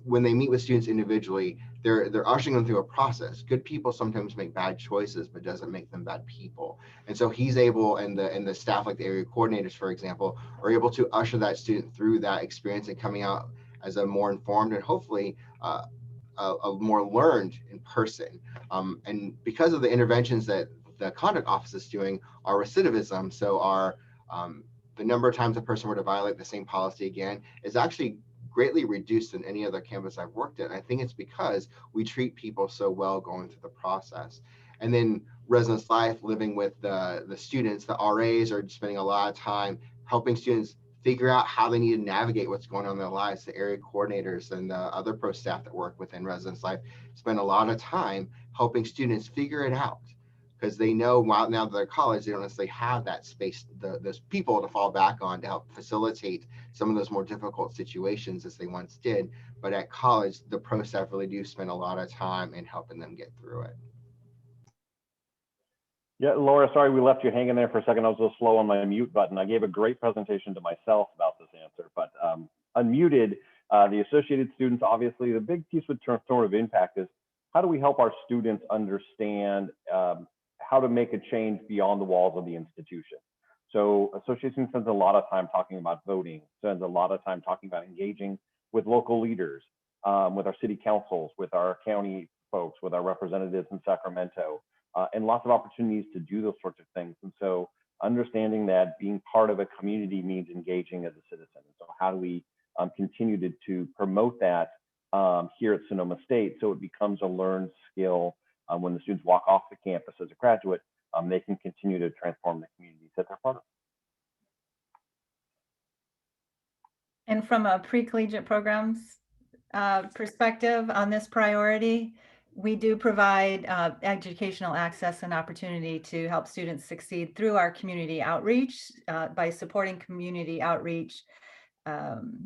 Speaker 7: when they meet with students individually, they're ushering them through a process. Good people sometimes make bad choices, but doesn't make them bad people. And so he's able, and the staff, like the area coordinators, for example, are able to usher that student through that experience and coming out as a more informed and hopefully a more learned in person. And because of the interventions that the conduct office is doing, our recidivism, so our the number of times a person were to violate the same policy again, is actually greatly reduced than any other campus I've worked at. I think it's because we treat people so well going through the process. And then residence life, living with the students, the RAs are spending a lot of time helping students figure out how they need to navigate what's going on in their lives. The area coordinators and the other pro staff that work within residence life spend a lot of time helping students figure it out, because they know now that they're college, they don't necessarily have that space, those people to fall back on to help facilitate some of those more difficult situations as they once did. But at college, the pro staff really do spend a lot of time in helping them get through it.
Speaker 6: Yeah, Laura, sorry we left you hanging there for a second. I was a little slow on my mute button. I gave a great presentation to myself about this answer, but unmuted, the associated students, obviously the big piece with transformative impact is how do we help our students understand how to make a change beyond the walls of the institution. So association spends a lot of time talking about voting, spends a lot of time talking about engaging with local leaders, with our city councils, with our county folks, with our representatives in Sacramento, and lots of opportunities to do those sorts of things. And so understanding that being part of a community means engaging as a citizen. And so how do we continue to promote that here at Sonoma State so it becomes a learned skill when the students walk off the campus as a graduate, they can continue to transform the communities that they're part of.
Speaker 9: And from a pre-collegiate programs perspective on this priority, We do provide educational access and opportunity to help students succeed through our community outreach. By supporting community outreach,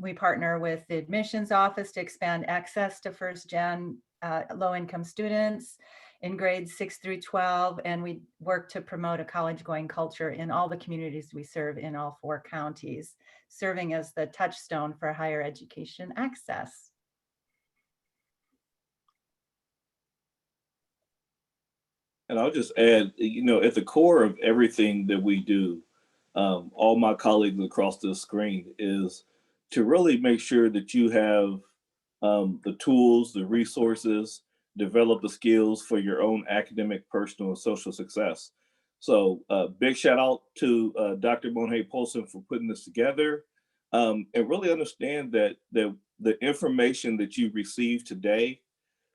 Speaker 9: we partner with the admissions office to expand access to first-gen low-income students in grades 6 through 12, and we work to promote a college-going culture in all the communities we serve in all 4 counties, serving as the touchstone for higher education access.
Speaker 10: And I'll just add, at the core of everything that we do, all my colleagues across the screen, is to really make sure that you have the tools, the resources, develop the skills for your own academic, personal, and social success. So big shout out to Dr. Monet Polson for putting this together, and really understand that the information that you receive today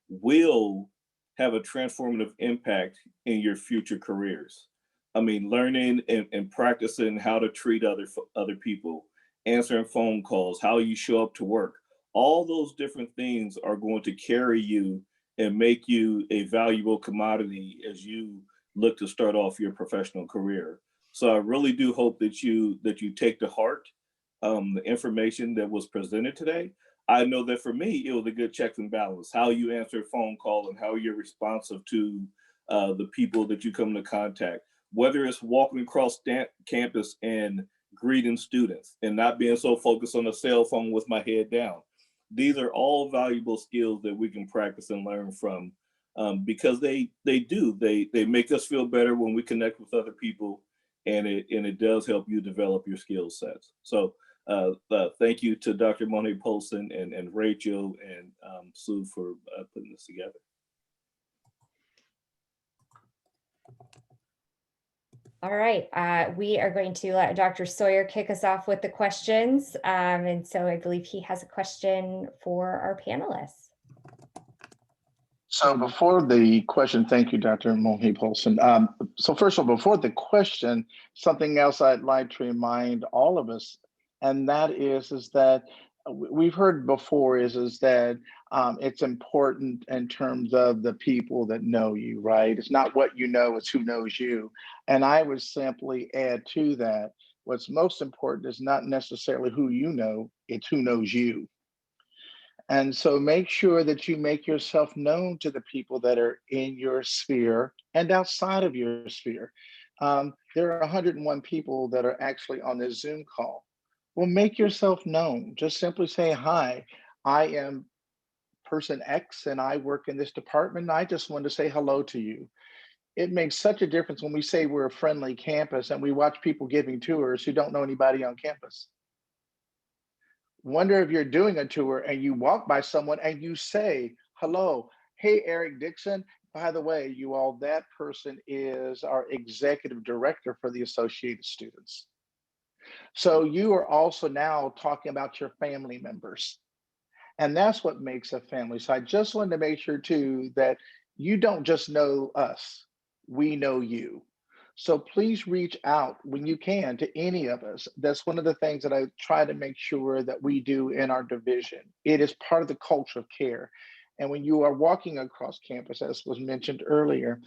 Speaker 10: will have a transformative impact in your future careers. I mean, learning and practicing how to treat other people, answering phone calls, how you show up to work, all those different things are going to carry you and make you a valuable commodity as you look to start off your professional career. So I really do hope that you take to heart the information that was presented today. I know that for me, it was a good checks and balance, how you answer a phone call and how you're responsive to the people that you come into contact, whether it's walking across campus and greeting students and not being so focused on the cell phone with my head down. These are all valuable skills that we can practice and learn from, because they make us feel better when we connect with other people, and it does help you develop your skill sets. So thank you to Dr. Monet Polson and Rachel and Sue for putting this together.
Speaker 2: All right, we are going to let Dr. Sawyer kick us off with the questions. And so I believe he has a question for our panelists.
Speaker 1: So before the question, thank you, Dr. Monet Polson. So first of all, before the question, something else I'd like to remind all of us, and that is that we've heard before is that it's important in terms of the people that know you, right? It's not what you know, it's who knows you. And I would simply add to that, what's most important is not necessarily who you know, it's who knows you. And so make sure that you make yourself known to the people that are in your sphere and outside of your sphere. There are 101 people that are actually on this Zoom call. Well, make yourself known. Just simply say, hi, I am person X and I work in this department. I just wanted to say hello to you. It makes such a difference when we say we're a friendly campus and we watch people giving tours who don't know anybody on campus. Wonder if you're doing a tour and you walk by someone and you say, hello, hey, Eric Dixon. By the way, you all, that person is our executive director for the Associated Students. So you are also now talking about your family members. And that's what makes a family. So I just wanted to make sure too, that you don't just know us, we know you. So please reach out when you can to any of us. That's one of the things that I try to make sure that we do in our division. It is part of the culture of care. And when you are walking across campus, as was mentioned earlier,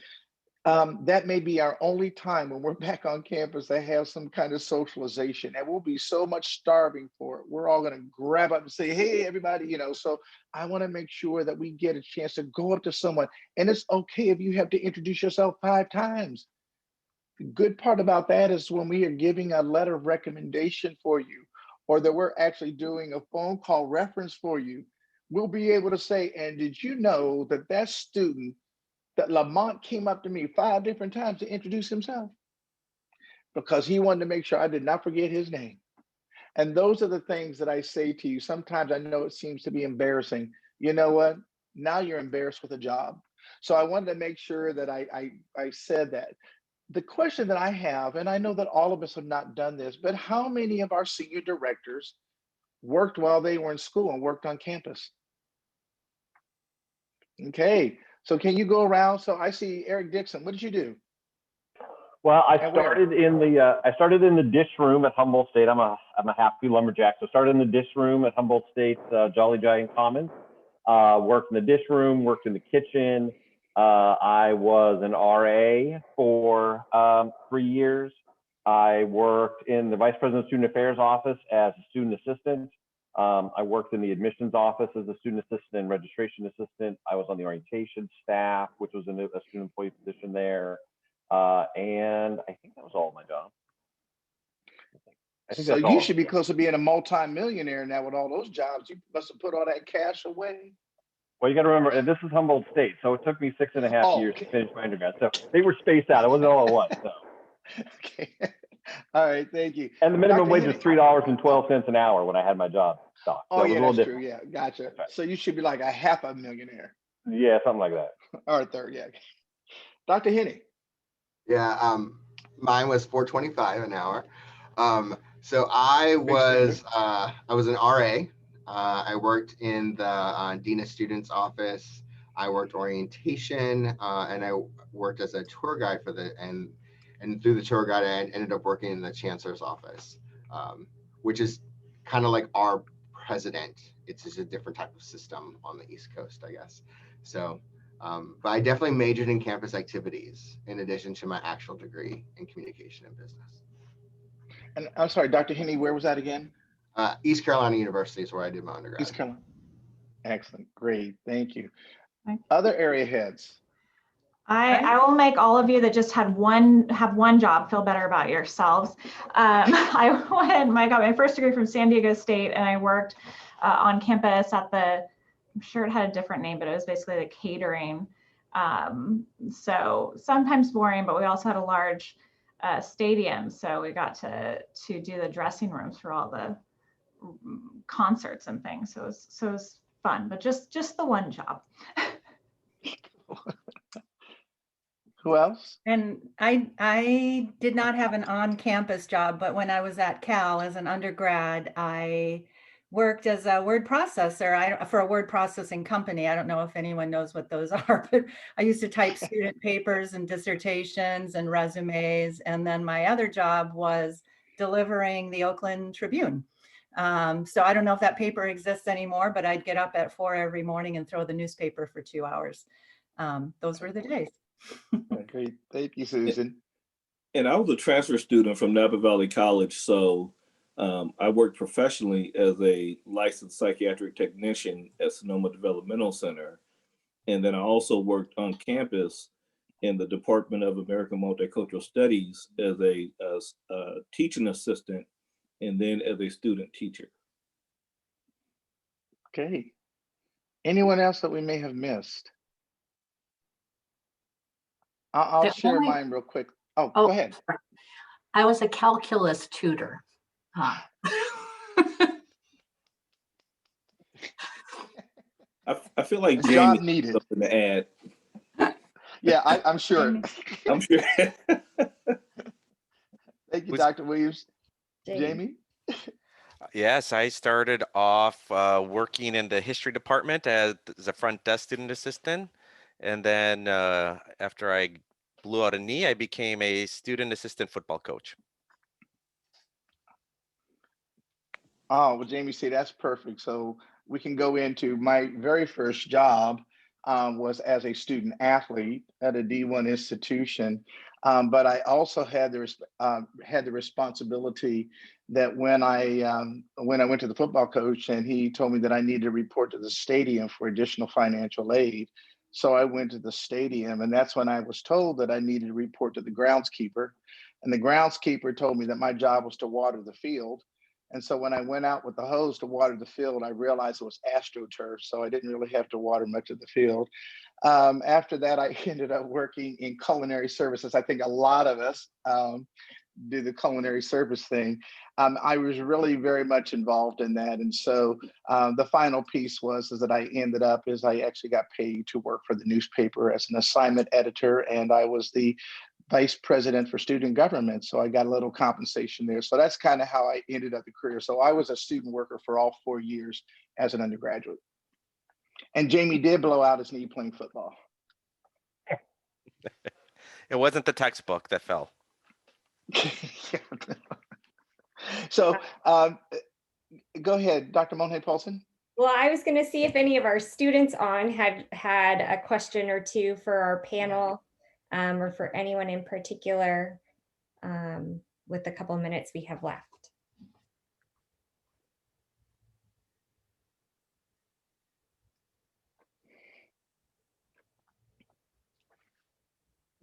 Speaker 1: that may be our only time when we're back on campus to have some kind of socialization, and we'll be so much starving for it. We're all going to grab up and say, hey, everybody, so I want to make sure that we get a chance to go up to someone. And it's okay if you have to introduce yourself 5 times. The good part about that is when we are giving a letter of recommendation for you, or that we're actually doing a phone call reference for you, we'll be able to say, and did you know that that student, that Lamont came up to me 5 different times to introduce himself because he wanted to make sure I did not forget his name. And those are the things that I say to you. Sometimes I know it seems to be embarrassing. You know what? Now you're embarrassed with a job. So I wanted to make sure that I said that. The question that I have, and I know that all of us have not done this, but how many of our senior directors worked while they were in school and worked on campus? Okay, so can you go around? So I see Eric Dixon. What did you do?
Speaker 6: Well, I started in the dish room at Humboldt State. I'm a happy lumberjack. So I started in the dish room at Humboldt State's Jolly Giant Commons. Worked in the dish room, worked in the kitchen. I was an RA for 3 years. I worked in the Vice President of Student Affairs office as a student assistant. I worked in the admissions office as a student assistant and registration assistant. I was on the orientation staff, which was a student employee position there. And I think that was all of my job. I think
Speaker 1: So
Speaker 6: that's
Speaker 1: you
Speaker 6: all.
Speaker 1: should be close to being a multi-millionaire now with all those jobs. You must have put all that cash away.
Speaker 6: Well, you got to remember, and this is Humboldt State, so it took me 6.5 years
Speaker 1: okay.
Speaker 6: to finish my undergrad. So they were spaced out. It wasn't all at once. So.
Speaker 1: Okay. All right. Thank you.
Speaker 6: And the minimum
Speaker 1: Dr.
Speaker 6: wage was $3.12 an hour when I had my job stock. So
Speaker 1: Oh,
Speaker 6: it was
Speaker 1: yeah,
Speaker 6: a little
Speaker 1: that's
Speaker 6: different.
Speaker 1: true. Yeah, gotcha.
Speaker 6: Right.
Speaker 1: So you should be like a half a millionaire.
Speaker 6: Yeah, something like that.
Speaker 1: Or a third, yeah. Dr. Henney.
Speaker 7: Yeah, mine was $4.25 an hour. So I was an RA. I worked in the Dean of Students office. I worked orientation, and I worked as a tour guide for and through the tour guide, I ended up working in the chancellor's office, which is kind of like our president. It's just a different type of system on the East Coast, I guess. So, but I definitely majored in campus activities in addition to my actual degree in communication and business.
Speaker 1: And I'm sorry, Dr. Henney, where was that again?
Speaker 7: East Carolina University is where I did my undergrad.
Speaker 1: East Carolina. Excellent. Great. Thank you.
Speaker 5: Thank you.
Speaker 1: Other area heads.
Speaker 5: I will make all of you that just have one job feel better about yourselves. I got my first degree from San Diego State, and I worked on campus at I'm sure it had a different name, but it was basically the catering. So sometimes boring, but we also had a large stadium, so we got to do the dressing rooms for all the concerts and things. So it was fun, but just the one job.
Speaker 1: Who else?
Speaker 9: And I did not have an on-campus job, but when I was at Cal as an undergrad, I worked as a word processor for a word processing company. I don't know if anyone knows what those are, but I used to type student papers and dissertations and resumes. And then my other job was delivering the Oakland Tribune. So I don't know if that paper exists anymore, but I'd get up at 4 every morning and throw the newspaper for 2 hours. Those were the days.
Speaker 1: Great. Thank you, Susan.
Speaker 10: And I was a transfer student from Napa Valley College, so I worked professionally as a licensed psychiatric technician at Sonoma Developmental Center. And then I also worked on campus in the Department of American Multicultural Studies as a teaching assistant and then as a student teacher.
Speaker 1: Okay. Anyone else that we may have missed? I'll share mine real quick. Oh, go ahead.
Speaker 8: Sorry. I was a calculus tutor.
Speaker 10: I feel like Jamie
Speaker 1: job needed.
Speaker 10: Something to add.
Speaker 1: Yeah, I'm sure.
Speaker 10: I'm sure.
Speaker 1: Thank you, Dr. Williams.
Speaker 9: Jamie?
Speaker 11: Yes, I started off working in the history department as a front desk student assistant. And then after I blew out a knee, I became a student assistant football coach.
Speaker 1: Oh, well, Jamie said that's perfect. So we can go into my very first job was as a student athlete at a D1 institution. But I also had the responsibility that when I went to the football coach and he told me that I needed to report to the stadium for additional financial aid. So I went to the stadium, and that's when I was told that I needed to report to the groundskeeper. And the groundskeeper told me that my job was to water the field. And so when I went out with the hose to water the field, I realized it was AstroTurf, so I didn't really have to water much of the field. After that, I ended up working in culinary services. I think a lot of us do the culinary service thing. I was really very much involved in that. And so the final piece was that I ended up I actually got paid to work for the newspaper as an assignment editor, and I was the vice president for student government. So I got a little compensation there. So that's kind of how I ended up the career. So I was a student worker for all 4 years as an undergraduate. And Jamie did blow out his knee playing football.
Speaker 11: It wasn't the textbook that fell.
Speaker 1: So go ahead, Dr. Monhay Paulson.
Speaker 2: Well, I was going to see if any of our students on had a question or two for our panel, or for anyone in particular, with the couple minutes we have left.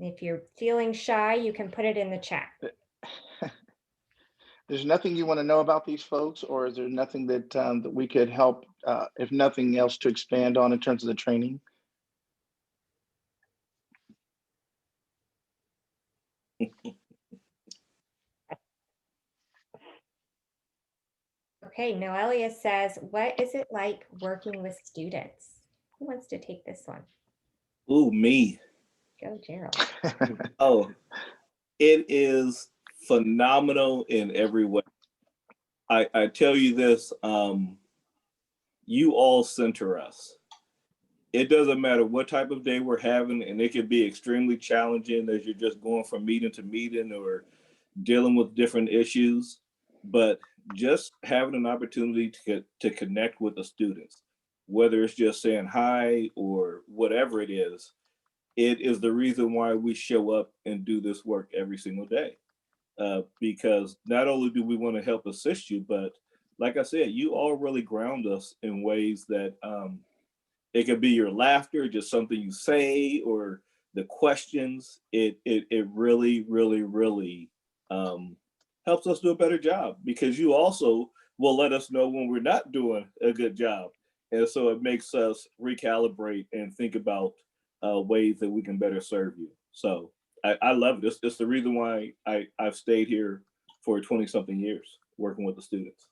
Speaker 2: If you're feeling shy, you can put it in the chat.
Speaker 1: There's nothing you want to know about these folks, or is there nothing that that we could help, if nothing else, to expand on in terms of the training?
Speaker 2: Okay, Noelia says, what is it like working with students? Who wants to take this one?
Speaker 10: Ooh, me.
Speaker 2: Go, Gerald.
Speaker 10: Oh, it is phenomenal in every way. I tell you this, you all center us. It doesn't matter what type of day we're having, and it can be extremely challenging as you're just going from meeting to meeting or dealing with different issues. But just having an opportunity to connect with the students, whether it's just saying hi or whatever it is the reason why we show up and do this work every single day. Because not only do we want to help assist you, but like I said, you all really ground us in ways that it could be your laughter, just something you say, or the questions. It really, really, really helps us do a better job, because you also will let us know when we're not doing a good job. And so it makes us recalibrate and think about ways that we can better serve you. So I love this. It's the reason why I've stayed here for 20 something years working with the students.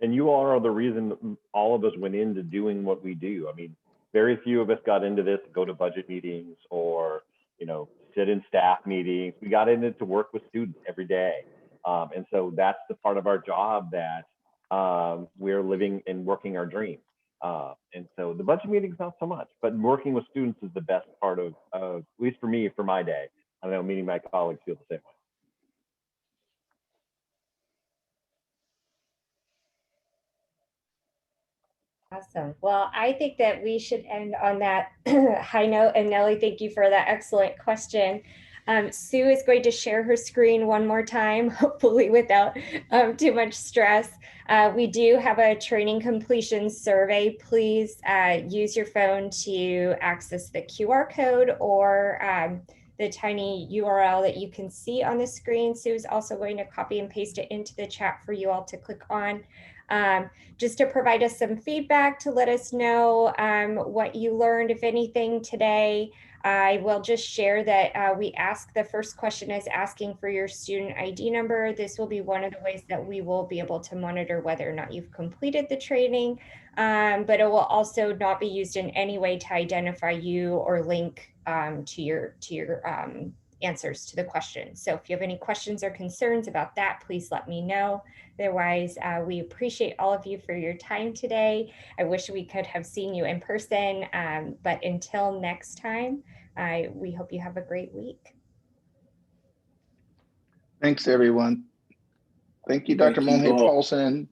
Speaker 6: And you all are the reason all of us went into doing what we do. I mean, very few of us got into this to go to budget meetings or, you know, sit in staff meetings. We got into it to work with students every day. And so that's the part of our job that we're living and working our dream. And so the budget meetings, not so much, but working with students is the best part of at least for me, for my day. I know meeting my colleagues feel the same way.
Speaker 2: Awesome. Well, I think that we should end on that high note. And Nellie, thank you for that excellent question. Sue is going to share her screen one more time, hopefully without too much stress. We do have a training completion survey. Please use your phone to access the QR code or the tiny URL that you can see on the screen. Sue is also going to copy and paste it into the chat for you all to click on. Just to provide us some feedback, to let us know what you learned, if anything, today. I will just share that we ask, the first question is asking for your student ID number. This will be one of the ways that we will be able to monitor whether or not you've completed the training, but it will also not be used in any way to identify you or link to your answers to the question. So if you have any questions or concerns about that, please let me know. Otherwise, we appreciate all of you for your time today. I wish we could have seen you in person, but until next time, we hope you have a great week.
Speaker 1: Thanks, everyone. Thank you, Dr.
Speaker 10: Thank you all.
Speaker 1: Monhay-Paulson.